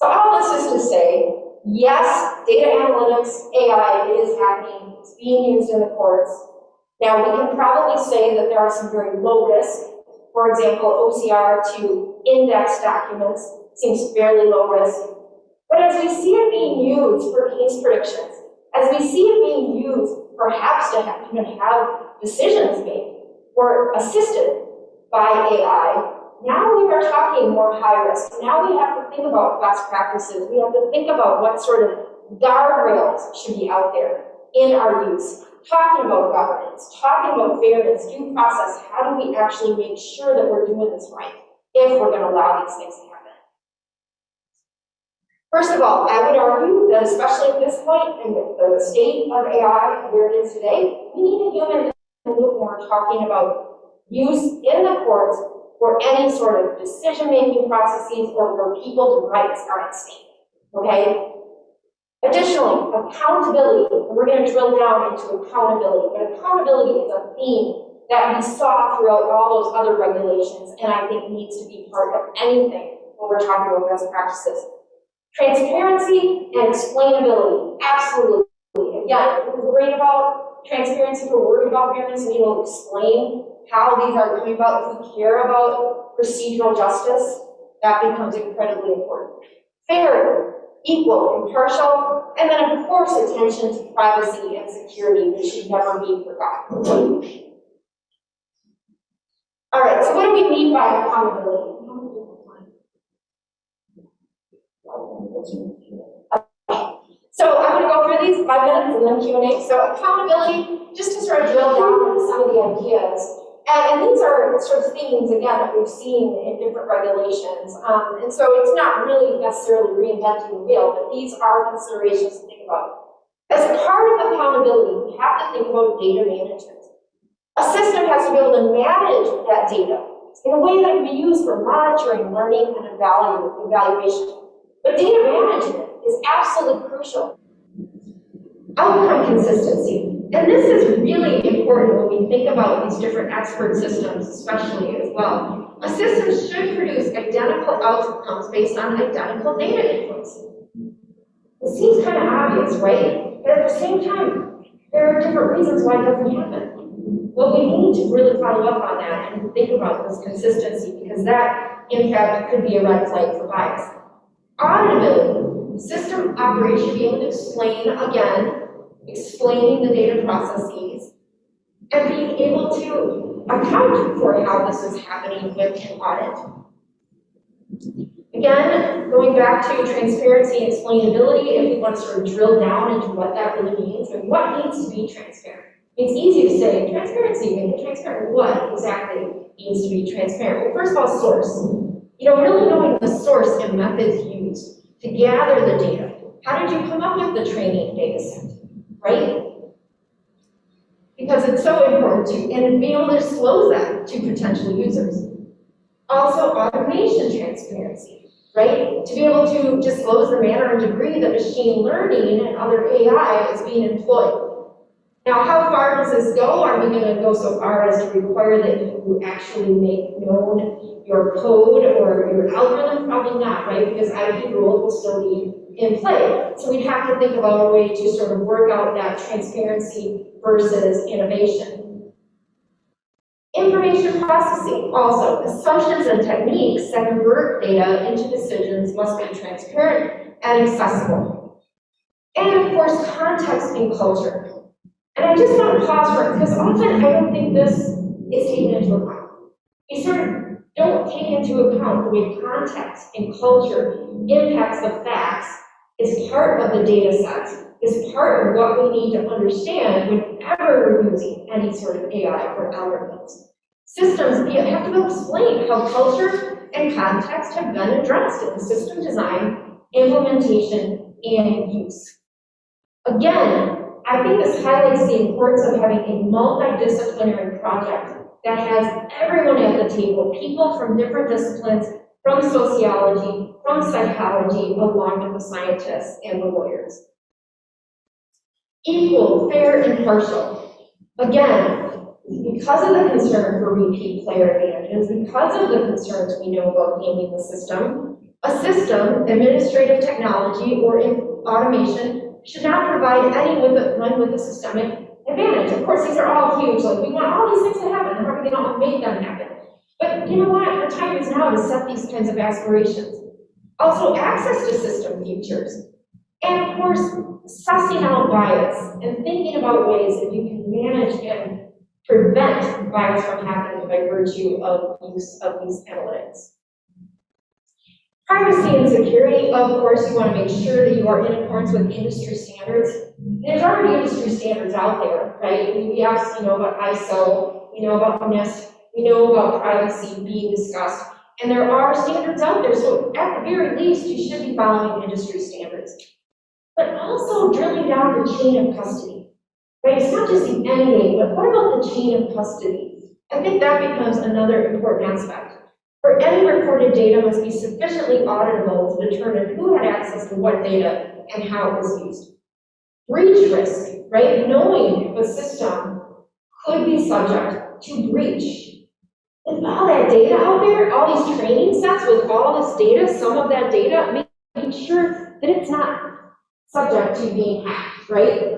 So all this is to say, yes, data analytics, AI is happening, it's being used in the courts. Now we can probably say that there are some very low risk, for example, OCR to index documents seems fairly low risk. But as we see it being used for case predictions, as we see it being used perhaps to even have decisions made or assisted by AI, now we are talking more high risk. Now we have to think about best practices. We have to think about what sort of guardrails should be out there in our use. Talking about governance, talking about fairness, due process. How do we actually make sure that we're doing this right if we're going to allow these things to happen? First of all, I would argue that especially at this point in the state of AI where it is today, we need a human in the loop when we're talking about use in the courts for any sort of decision-making processes or where people's rights are at stake, okay? Additionally, accountability, and we're going to drill down into accountability, but accountability is a theme that we saw throughout all those other regulations, and I think needs to be part of anything when we're talking about best practices. Transparency and explainability, absolutely. Again, if we're worried about transparency, if we're worried about fairness, and we will explain how these are coming about. If we care about procedural justice, that becomes incredibly important. Fair, equal, impartial, and then of course attention to privacy and security, which should never be forgotten. All right, so what do we mean by accountability? So I'm going to go through these 5 minutes and then Q&A. So accountability, just to sort of drill down into some of the ideas. And these are sort of themes, again, that we've seen in different regulations. And so it's not really necessarily reinventing the wheel, but these are considerations to think about. As part of accountability, we have to think about data management. A system has to be able to manage that data in a way that can be used for monitoring, learning, and evaluation. But data management is absolutely crucial. Outcome consistency. And this is really important when we think about these different expert systems, especially as well. A system should produce identical outcomes based on identical data inputs. It seems kind of obvious, right? But at the same time, there are different reasons why it doesn't happen. Well, we need to really follow up on that and think about this consistency, because that, in fact, could be a red flag for bias. Auditability. System operators should be able to explaining the data processes, and being able to account for how this is happening with an audit. Again, going back to transparency and explainability, if we want to sort of drill down into what that really means, and what needs to be transparent. It's easy to say, transparency, make it transparent. What exactly needs to be transparent? Well, first of all, source. Really knowing the source and methods used to gather the data. How did you come up with the training data set, right? Because it's so important to, and being able to disclose that to potential users. Also, automation transparency, right? To be able to disclose the manner and degree that machine learning and other AI is being employed. Now, how far does this go? Are we going to go so far as to require that you actually make known your code or your algorithm? Probably not, right? Because IP rules will still be in play. So we'd have to think about a way to sort of work out that transparency versus innovation. Information processing, also, assumptions and techniques that convert data into decisions must be transparent and accessible. And of course, context and culture. And I just want to pause for it, because often I don't think this is taken into account. We sort of don't take into account the way context and culture impacts the facts is part of the data sets, is part of what we need to understand whenever we're using any sort of AI or algorithms. Systems have to be able to explain how culture and context have been addressed in system design, implementation, and use. Again, I think this highlights the importance of having a multidisciplinary project that has everyone at the table, people from different disciplines, from sociology, from psychology, along with the scientists and the lawyers. Equal, fair, and impartial. Again, because of the concern for repeat player advantages, because of the concerns we know about gaming the system, a system, administrative technology, or automation should not provide anyone with a systemic advantage. Of course, these are all huge. Like, we want all these things to happen, and we're going to make them happen. But you know what? The time is now to set these kinds of aspirations. Also, access to system features. And of course, sussing out bias and thinking about ways that you can manage and prevent bias from happening by virtue of use of these analytics. Privacy and security, of course, you want to make sure that you are in accordance with industry standards. There's already industry standards out there, right? We obviously know about ISO, we know about NIST, we know about privacy being discussed, and there are standards out there, so at the very least, you should be following industry standards. But also drilling down the chain of custody, right? It's not just the end game, but what about the chain of custody? I think that becomes another important aspect. For any recorded data must be sufficiently auditable to determine who had access to what data and how it was used. Breach risk, right? Knowing the system could be subject to breach. With all that data out there, all these training sets with all this data, some of that data, making sure that it's not subject to being hacked, right?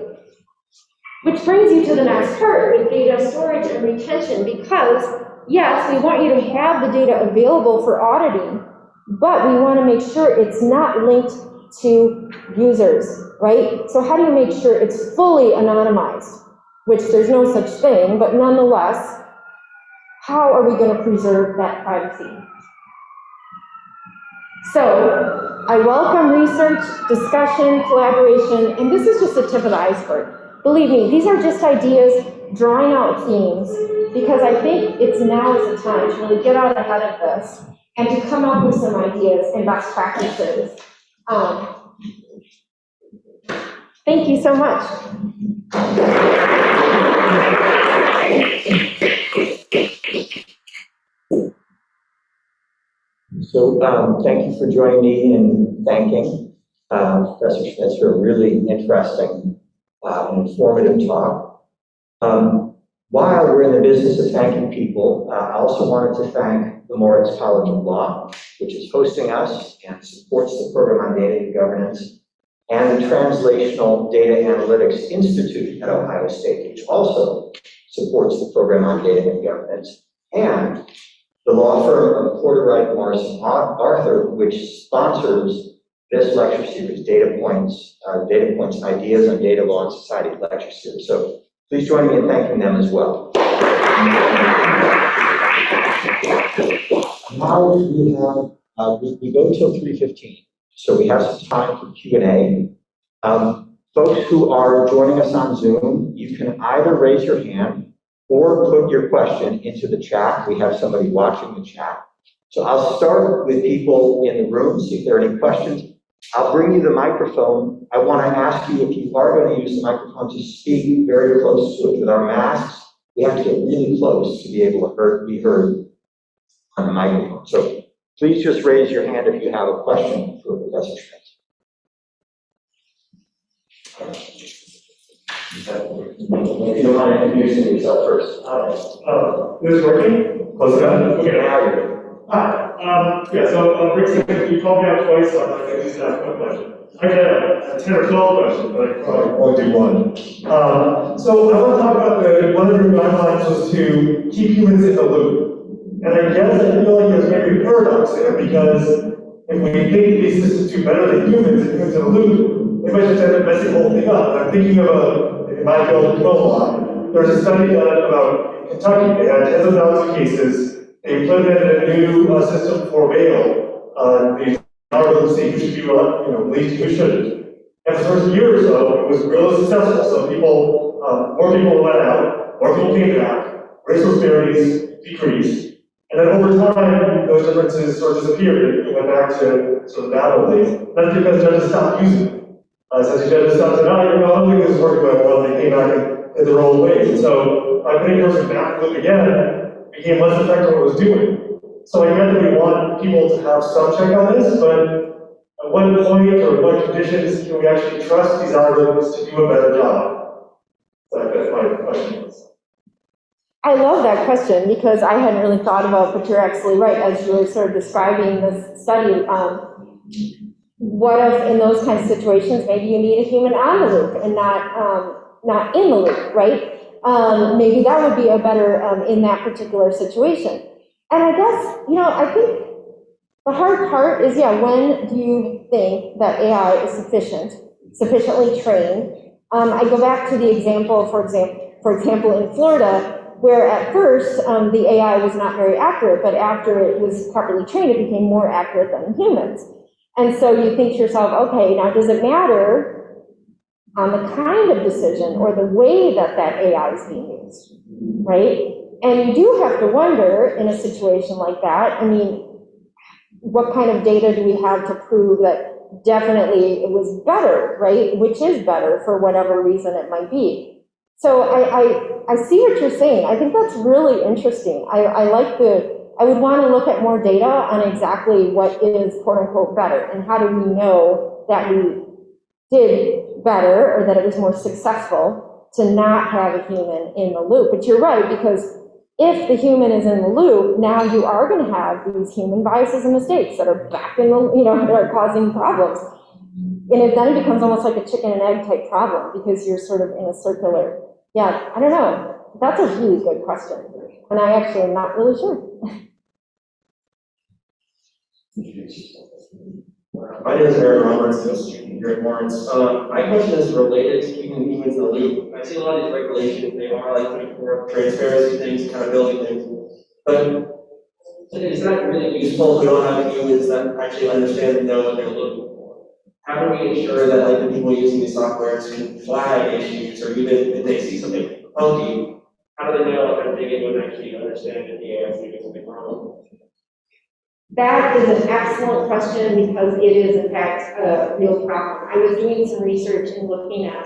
Which brings you to the next part with data storage and retention, because yes, we want you to have the data available for auditing, but we want to make sure it's not linked to users, right? So how do you make sure it's fully anonymized? Which there's no such thing, but nonetheless, how are we going to preserve that privacy? So I welcome research, discussion, collaboration, and this is just the tip of the iceberg. Believe me, these are just ideas, drawing out themes, because I think it's now is the time to really get out ahead of this and to come up with some ideas and best practices. Thank you so much. So thank you for joining me in thanking Professor Schmitz for a really interesting and informative talk. While we're in the business of thanking people, I also wanted to thank the Moritz College of Law, which is hosting us and supports the program on data and governance, and the Translational Data Analytics Institute at Ohio State, which also supports the program on data and governance, and the law firm of Porter Wright Morrison Arthur, which sponsors this lecture series, Data Points, Ideas on Data Law and Society lecture series. So please join me in thanking them as well. Now we have, we go till 3:15, so we have some time for Q&A. Folks who are joining us on Zoom, you can either raise your hand or put your question into the chat. We have somebody watching the chat. So I'll start with people in the room, see if there are any questions. I'll bring you the microphone. I want to ask you, if you are going to use the microphone, to speak very close to it. With our masks, we have to get really close to be able to be heard on the microphone. So please just raise your hand if you have a question for Professor Schmitz. You don't mind introducing yourself first. This is working? Close enough? Okay, now you're good. Hi. Yeah, so Rick said you called me out twice, so I'm not going to use that one question. I had a 10 or 12 questions, but I probably won't do one. So I want to talk about one of your guidelines was to keep humans in the loop. And I guess I feel like there's maybe a paradox there, because if we think these systems do better than humans and humans in the loop, they might just end up messing the whole thing up. And I'm thinking of in my field, law, there's a study done about Kentucky. They had tens of thousands of cases. They implemented a new system for bail. The algorithm see who should be released and who shouldn't. And for the first year or so, it was really successful. So people, more people went out, more people came back, racial disparities decreased. And then over time, those differences sort of disappeared. It went back to sort of bad old days. That's because judges stopped using it. Since the judges stopped saying, oh, I don't think this is working well, they came back in their old ways. And so by putting a person back in the loop again, became less effective at what it was doing. So I get that we want people to have some check on this, but at what point or what conditions can we actually trust these algorithms to do a better job? So that's my question. I love that question, because I hadn't really thought about, but you're absolutely right, as you were sort of describing this study. What if in those kinds of situations, maybe you need a human on the loop and not in the loop, right? Maybe that would be a better in that particular situation. And I guess, I think the hard part is, when do you think that AI is sufficiently trained? I go back to the example, for example, in Florida, where at first the AI was not very accurate, but after it was properly trained, it became more accurate than humans. And so you think to yourself, okay, now does it matter on the kind of decision or the way that AI is being used, right? And you do have to wonder in a situation like that, what kind of data do we have to prove that definitely it was better, right? Which is better for whatever reason it might be. So I see what you're saying. I think that's really interesting. I would want to look at more data on exactly what is quote unquote better and how do we know that we did better, or that it was more successful to not have a human in the loop. But you're right, because if the human is in the loop, now you are going to have these human biases and mistakes that are back in the, that are causing problems. And then it becomes almost like a chicken and egg type problem, because you're sort of in a circular, I don't know. That's a really good question. And I actually am not really sure. My name is Aaron Roberts, I'm a student here at Lawrence. My question is related to keeping humans in the loop. I see a lot of these regulations, they are like for transparency things, accountability things, but it's not really useful if we don't have humans that actually understand and know what they're looking for. How do we ensure that like the people using these softwares can flag issues, or even if they see something funky, how do they know if they're digging and actually understand that the AI is doing something wrong? That is an excellent question, because it is, in fact, a real problem. I was doing some research and looking at,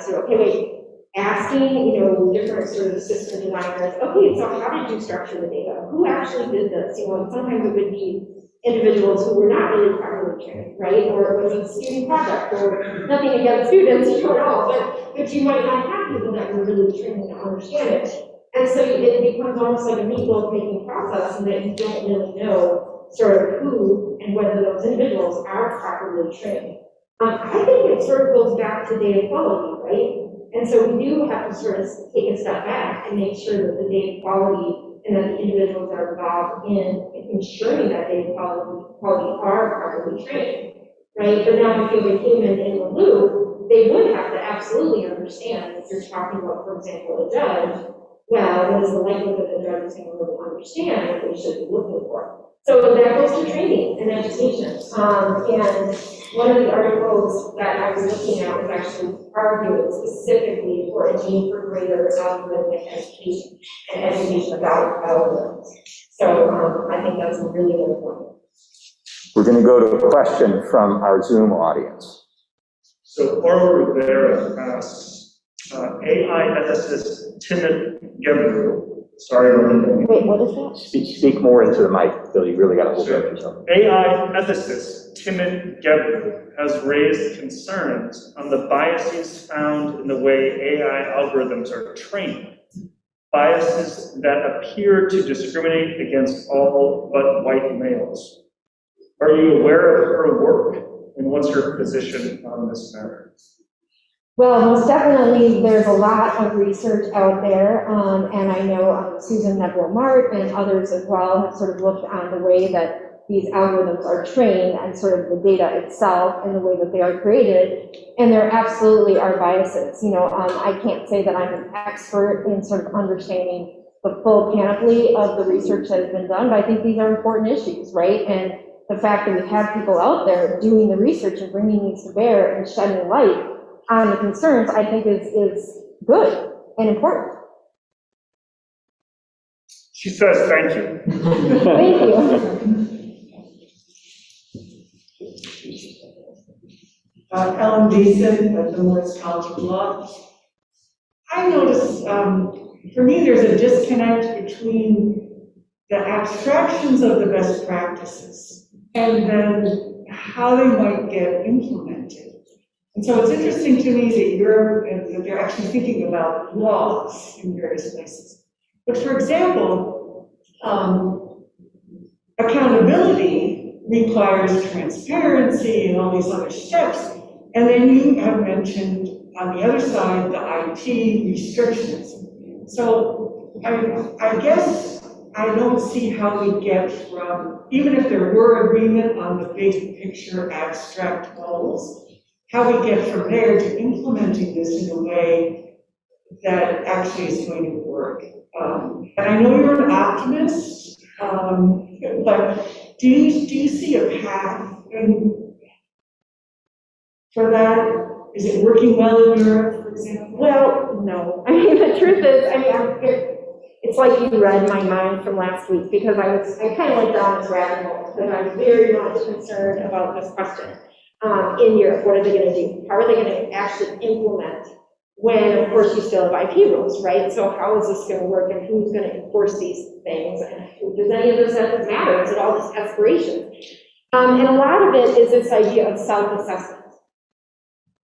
asking, different sort of system designers, okay, so how did you structure the data? Who actually did this? And sometimes it would be individuals who were not really properly trained, right? Or it was a student project, or nothing against students at all, but you might not have people that were really trained to understand it. And so it becomes almost like a meatloaf making process, and that you don't really know sort of who and whether those individuals are properly trained. I think it sort of goes back to data quality, right? And so we do have to sort of take a step back and make sure that the data quality and that the individuals that are involved in ensuring that data quality are properly trained, right? But now if you have a human in the loop, they would have to absolutely understand, if you're talking about, for example, a judge, well, what is the likelihood that the judge is going to really understand what they should be looking for? So that goes to training and education. And one of the articles that I was looking at was actually arguing specifically for a need for greater algorithmic education and education about algorithms. So I think that's a really good point. We're going to go to a question from our Zoom audience. So Barbara Rivera asks, AI ethicist Timothy Gebru, Wait, what is that? Speak more into the mic, Bill. You really got to hold up yourself. AI ethicist Timothy Gebru has raised concerns on the biases found in the way AI algorithms are trained, biases that appear to discriminate against all but white males. Are you aware of her work, and what's your position on this matter? Well, most definitely, there's a lot of research out there, and I know Susan Nebula-Mart and others as well have sort of looked on the way that these algorithms are trained and sort of the data itself and the way that they are created, and there absolutely are biases. I can't say that I'm an expert in sort of understanding the full panoply of the research that has been done, but I think these are important issues, right? And the fact that we have people out there doing the research and bringing these to bear and shedding light on the concerns, I think is good and important. She says thank you. Thank you. Ellen Deason at the Lawrence College of Law. I notice, for me, there's a disconnect between the abstractions of the best practices and then how they might get implemented. And so it's interesting to me that they're actually thinking about laws in various places. But for example, accountability requires transparency and all these other steps. And then you have mentioned on the other side, the IT restrictions. So I guess I don't see how we get from, even if there were agreement on the big picture abstract goals, how we get from there to implementing this in a way that actually is going to work. And I know you're an optimist, but do you see a path for that? Is it working well in Europe, for example? Well, no. I mean, the truth is, it's like you read my mind from last week, because I kind of went down this rabbit hole, because I'm very much concerned about this question. In Europe, what are they going to do? How are they going to actually implement when, of course, you still have IP rules, right? So how is this going to work, and who's going to enforce these things, and does any of this matter? Is it all this aspiration? And a lot of it is this idea of self-assessment.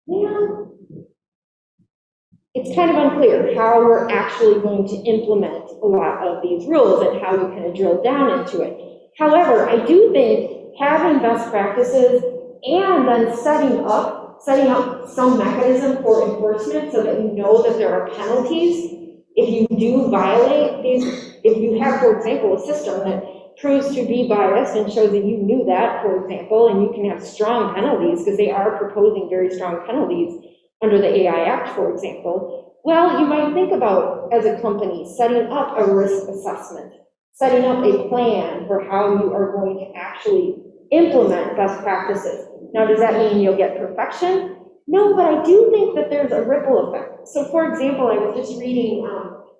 Yeah, it's kind of unclear how we're actually going to implement a lot of these rules and how we kind of drill down into it. However, I do think having best practices and then setting up some mechanism for enforcement so that you know that there are penalties if you do violate these, if you have, for example, a system that proves to be biased and shows that you knew that, for example, and you can have strong penalties because they are proposing very strong penalties under the AI Act, for example. Well, you might think about, as a company, setting up a risk assessment, setting up a plan for how you are going to actually implement best practices. Now, does that mean you'll get perfection? No, but I do think that there's a ripple effect. So, for example, I was just reading,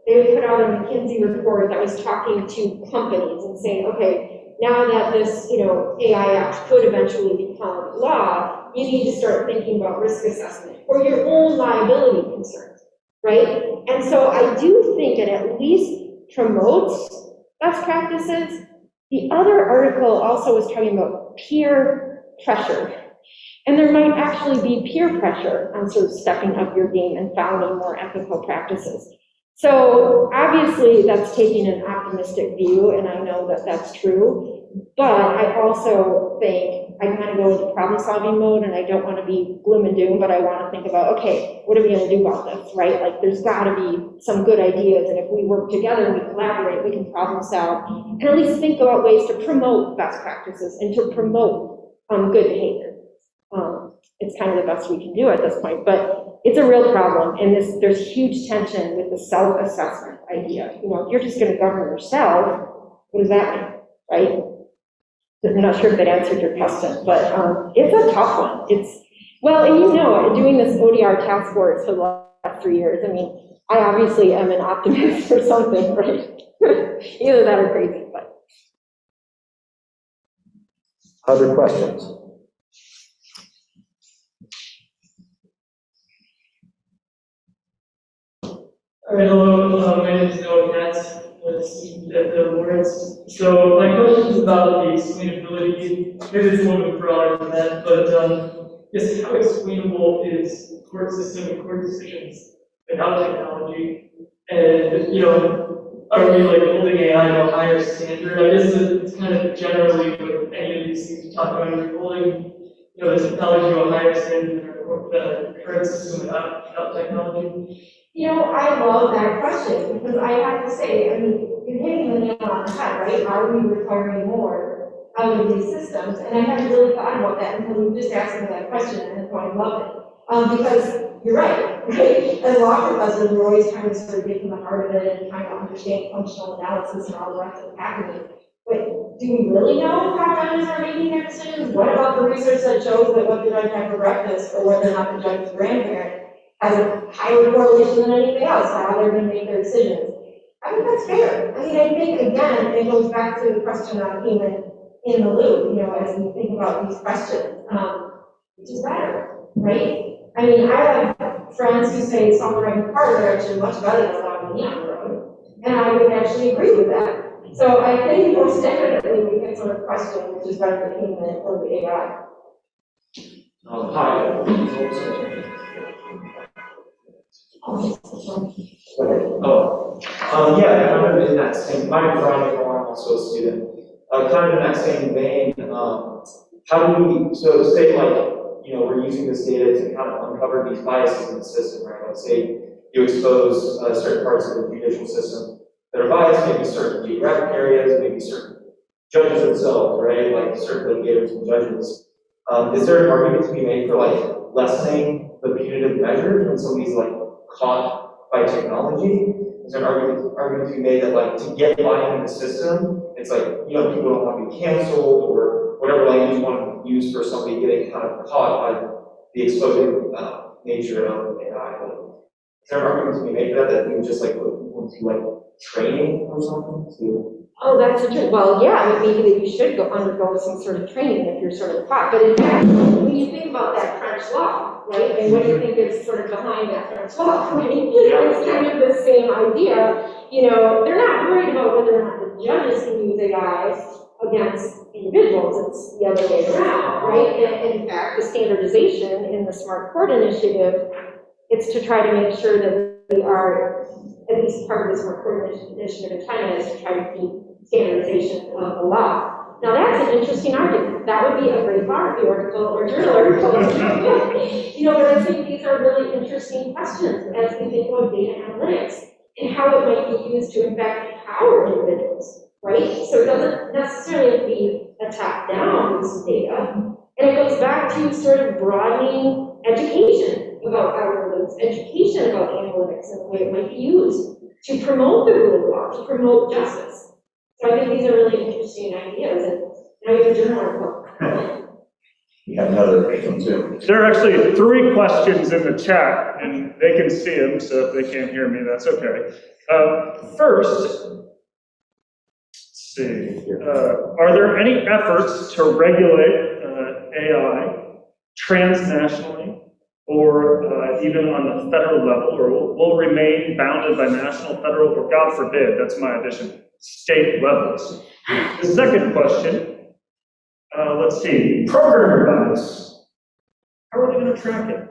they put out a McKinsey report that was talking to companies and saying, okay, now that this, AI Act could eventually become law, you need to start thinking about risk assessment for your own liability concerns, right? And so I do think it at least promotes best practices. The other article also was talking about peer pressure. And there might actually be peer pressure on sort of stepping up your game and following more ethical practices. So obviously that's taking an optimistic view, and I know that that's true, but I also think I kind of go into problem-solving mode, and I don't want to be gloom and doom, but I want to think about, okay, what are we going to do about this, right? Like, there's got to be some good ideas, and if we work together, we collaborate, we can problem solve, and at least think about ways to promote best practices and to promote good behavior. It's kind of the best we can do at this point, but it's a real problem, and there's huge tension with the self-assessment idea. If you're just going to govern yourself, what does that mean, right? I'm not sure if that answered your question, but it's a tough one. And doing this ODR task force for the last 3 years, I obviously am an optimist or something, right? Either that or crazy, but. Other questions? All right, hello, my name is Noah Katz, I'm a student at the Awards. So my question is about the explainability. Maybe it's a little bit broader than that, but yes, how explainable is the court system and court decisions without technology? And are we like holding AI to a higher standard? I guess it's kind of generally with any of these things you talk about, you're holding the technology to a higher standard than the current system without technology. I love that question because I have to say, you're hitting the nail on the head, right? Are we requiring more out of these systems? And I hadn't really thought about that until you just asked me that question, and that's why I love it. Because you're right? As law professors, we're always trying to sort of get to the heart of it and trying to understand functional analysis and all the rest of the packaging. But do we really know how judges are making their decisions? What about the research that shows that what the judge had for breakfast or whether or not the judge's grandparent has a higher correlation than anything else, how they're going to make their decisions? I think that's fair. I think, again, it goes back to the question on human in the loop, as we think about these questions, which is better, right? I have friends who say self-driving cars are actually much better than allowing me on the road, and I would actually agree with that. So I think most definitely we can sort of question which is better, the human or the AI. Hi. Yeah, kind of in that same, my Brian, I'm also a student. Kind of in that same vein, how do we, so say we're using this data to kind of uncover these biases in the system, right? Let's say you expose certain parts of the judicial system that are biased, maybe certain geographic areas, maybe certain judges themselves, right? Like certain litigators and judges. Is there an argument to be made for lessening the punitive measures when somebody's caught by technology? Is there an argument to be made that to get buy-in in the system, it's people don't want to be canceled or whatever language you want to use for somebody getting kind of caught by the explosive nature of AI? Is there an argument to be made for that we would just put people into training or something to? Oh, that's interesting. Well, yeah, maybe that you should undergo some sort of training if you're sort of caught. But in fact, when you think about that French law, right, and what do you think is sort of behind that French law, right? It's kind of the same idea. They're not worried about whether or not the judges can use AI against individuals. It's the other way around, right? And in fact, the standardization in the Smart Court Initiative It's to try to make sure that we are, at least part of this report initiative in China is to try to keep standardization of the law. Now that's an interesting argument. That would be a great bar review article or journal article. You know, but I think these are really interesting questions as we think about data analytics and how it might be used to in fact empower individuals, right? So it doesn't necessarily have to be a top-down use of data. And it goes back to sort of broadening education about algorithms, education about analytics and the way it might be used to promote the rule of law, to promote justice. So I think these are really interesting ideas, and now we have a journal article. We have another one too. There are actually 3 questions in the chat, and they can see them, so if they can't hear me, that's okay. First, let's see, are there any efforts to regulate AI transnationally or even on the federal level, or will remain bounded by national, federal, or God forbid, that's my addition, state levels? The second question, let's see, programmer bias. How are they going to track it?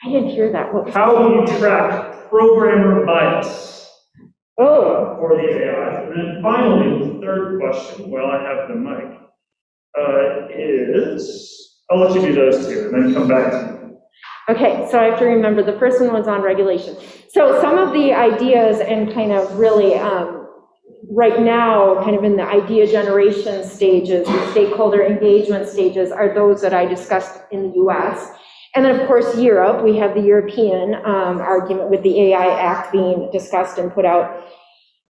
I didn't hear that. What was How will you track programmer bias for the AI? And then finally, the third question, while I have the mic, is, I'll let you do those 2 and then come back to me. Okay, so I have to remember, the first one was on regulation. So some of the ideas and kind of really, right now, kind of in the idea generation stages, the stakeholder engagement stages, are those that I discussed in the US. And then, of course, Europe, we have the European argument with the AI Act being discussed and put out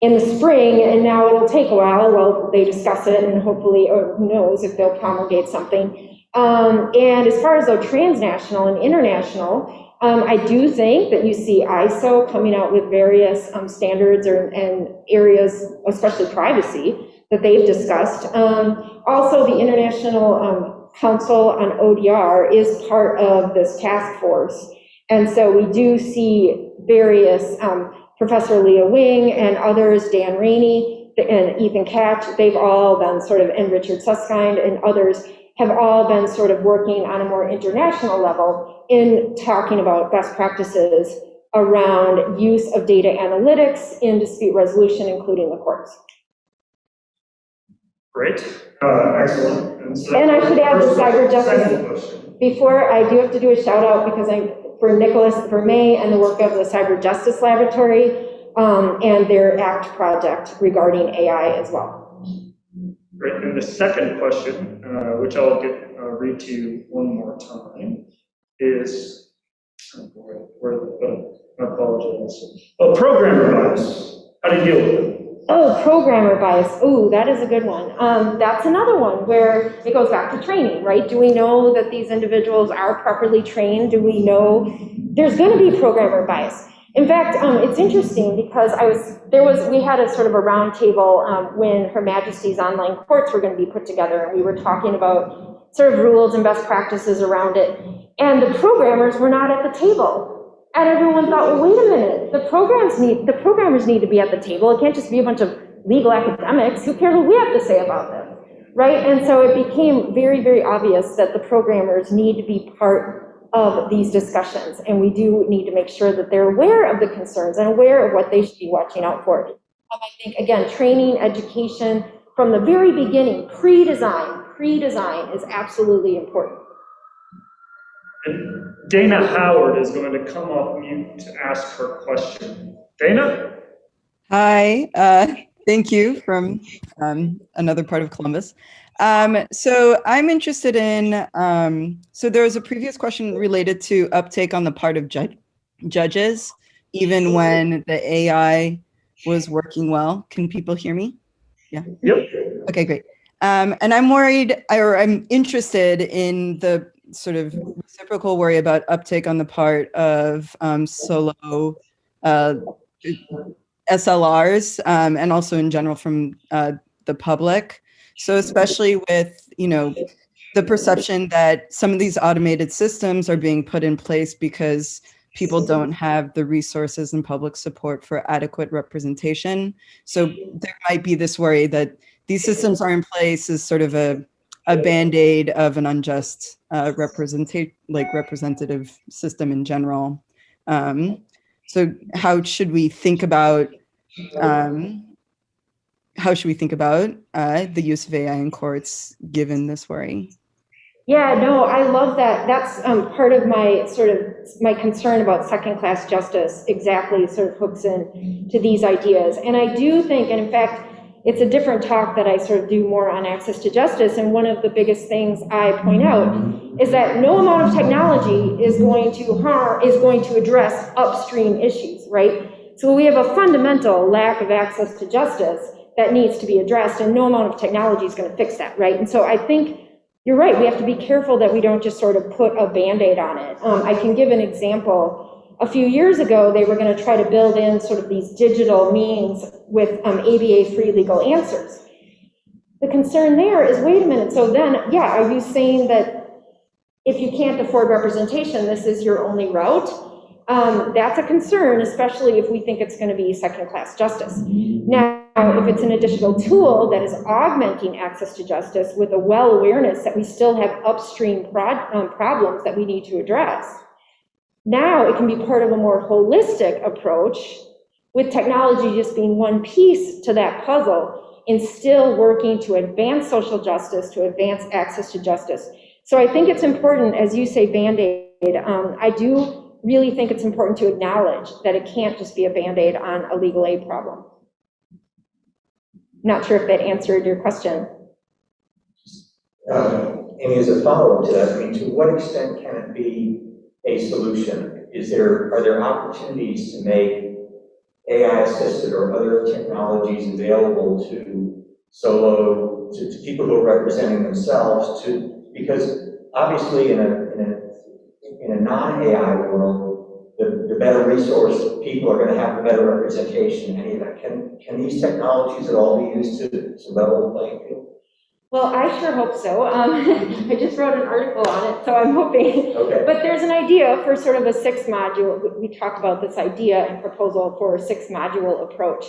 in the spring, and now it'll take a while while they discuss it, and hopefully, or who knows if they'll promulgate something. And as far as though transnational and international, I do think that you see ISO coming out with various standards and areas, especially privacy, that they've discussed. Also, the International Council on ODR is part of this task force. And so we do see various, Professor Leah Wing and others, Dan Rainey and Ethan Katch, they've all been sort of, and Richard Susskind and others, have all been sort of working on a more international level in talking about best practices around use of data analytics in dispute resolution, including the courts. Great, excellent. And I should add the cyber Second justice. question. Before, I do have to do a shout out because for Nicholas Vermey and the work of the Cyber Justice Laboratory and their ACT project regarding AI as well. Great, and the second question, which I'll read to you one more time, is, I apologize. Oh, programmer bias. How do you deal with it? Oh, programmer bias. Oh, that is a good one. That's another one where it goes back to training, right? Do we know that these individuals are properly trained? Do we know there's going to be programmer bias? In fact, it's interesting because we had a sort of a round table when Her Majesty's online courts were going to be put together, and we were talking about sort of rules and best practices around it. And the programmers were not at the table. And everyone thought, well, wait a minute, the programmers need to be at the table. It can't just be a bunch of legal academics. Who cares what we have to say about them, right? And so it became very, very obvious that the programmers need to be part of these discussions, and we do need to make sure that they're aware of the concerns and aware of what they should be watching out for. I think, again, training, education, from the very beginning, pre-design is absolutely important. And Dana Howard is going to come off mute to ask her question. Dana? Hi, thank you from another part of Columbus. So I'm interested in, so there was a previous question related to uptake on the part of judges, even when the AI was working well. Can people hear me? Yeah. Yep. Okay, great. And I'm worried, or I'm interested in the sort of reciprocal worry about uptake on the part of solo SLRs, and also in general from the public. So especially with, the perception that some of these automated systems are being put in place because people don't have the resources and public support for adequate representation. So there might be this worry that these systems are in place as sort of a band-aid of an unjust representative system in general. So how should we think about the use of AI in courts given this worry? Yeah, no, I love that. That's part of my concern about second-class justice exactly sort of hooks in to these ideas. And I do think, and in fact, it's a different talk that I sort of do more on access to justice, and one of the biggest things I point out is that no amount of technology is going to address upstream issues, right? So we have a fundamental lack of access to justice that needs to be addressed, and no amount of technology is going to fix that, right? And so I think you're right, we have to be careful that we don't just sort of put a Band-Aid on it. I can give an example. A few years ago, they were going to try to build in sort of these digital means with ABA-free legal answers. The concern there is, wait a minute, so then, yeah, are you saying that if you can't afford representation, this is your only route? That's a concern, especially if we think it's going to be second-class justice. Now, if it's an additional tool that is augmenting access to justice with a well-awareness that we still have upstream problems that we need to address, now it can be part of a more holistic approach, with technology just being one piece to that puzzle, and still working to advance social justice, to advance access to justice. So I think it's important, as you say, Band-Aid. I do really think it's important to acknowledge that it can't just be a Band-Aid on a legal aid problem. Not sure if that answered your question. Amy, as a follow-up to that, I mean, to what extent can it be a solution? Are there opportunities to make AI-assisted or other technologies available to to people who are representing themselves, because obviously in a non-AI world, the better resourced people are going to have a better representation in any of that. Can these technologies at all be used to level the playing field? Well, I sure hope so. I just wrote an article on it, so I'm hoping. Okay. But there's an idea for sort of a 6-module. We talked about this idea and proposal for a 6-module approach,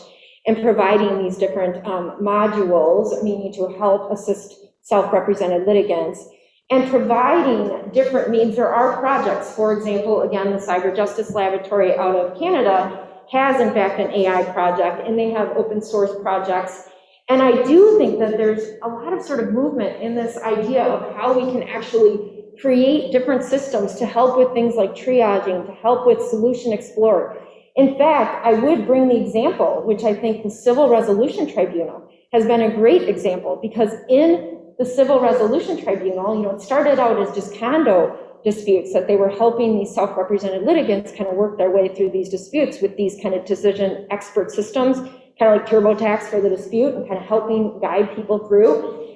and providing these different modules, meaning to help assist self-represented litigants, and providing different means. There are projects, for example, again, the Cyber Justice Laboratory out of Canada has in fact an AI project, and they have open source projects. And I do think that there's a lot of sort of movement in this idea of how we can actually create different systems to help with things like triaging, to help with solution explorer. In fact, I would bring the example, which I think the Civil Resolution Tribunal has been a great example, because in the Civil Resolution Tribunal, it started out as just condo disputes, that they were helping these self-represented litigants kind of work their way through these disputes with these kind of decision expert systems, kind of like TurboTax for the dispute, and kind of helping guide people through.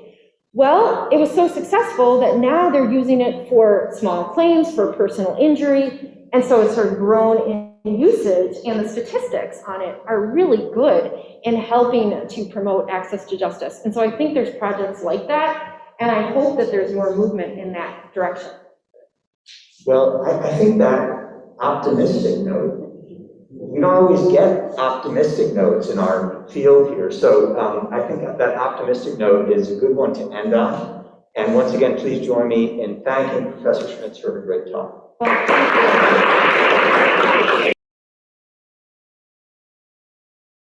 Well, it was so successful that now they're using it for small claims, for personal injury, and so it's sort of grown in usage, and the statistics on it are really good in helping to promote access to justice. And so I think there's projects like that, and I hope that there's more movement in that direction. Well, I think that optimistic note, we don't always get optimistic notes in our field here. So I think that optimistic note is a good one to end on. And once again, please join me in thanking Professor Schmitz for a great talk. Well, thank you.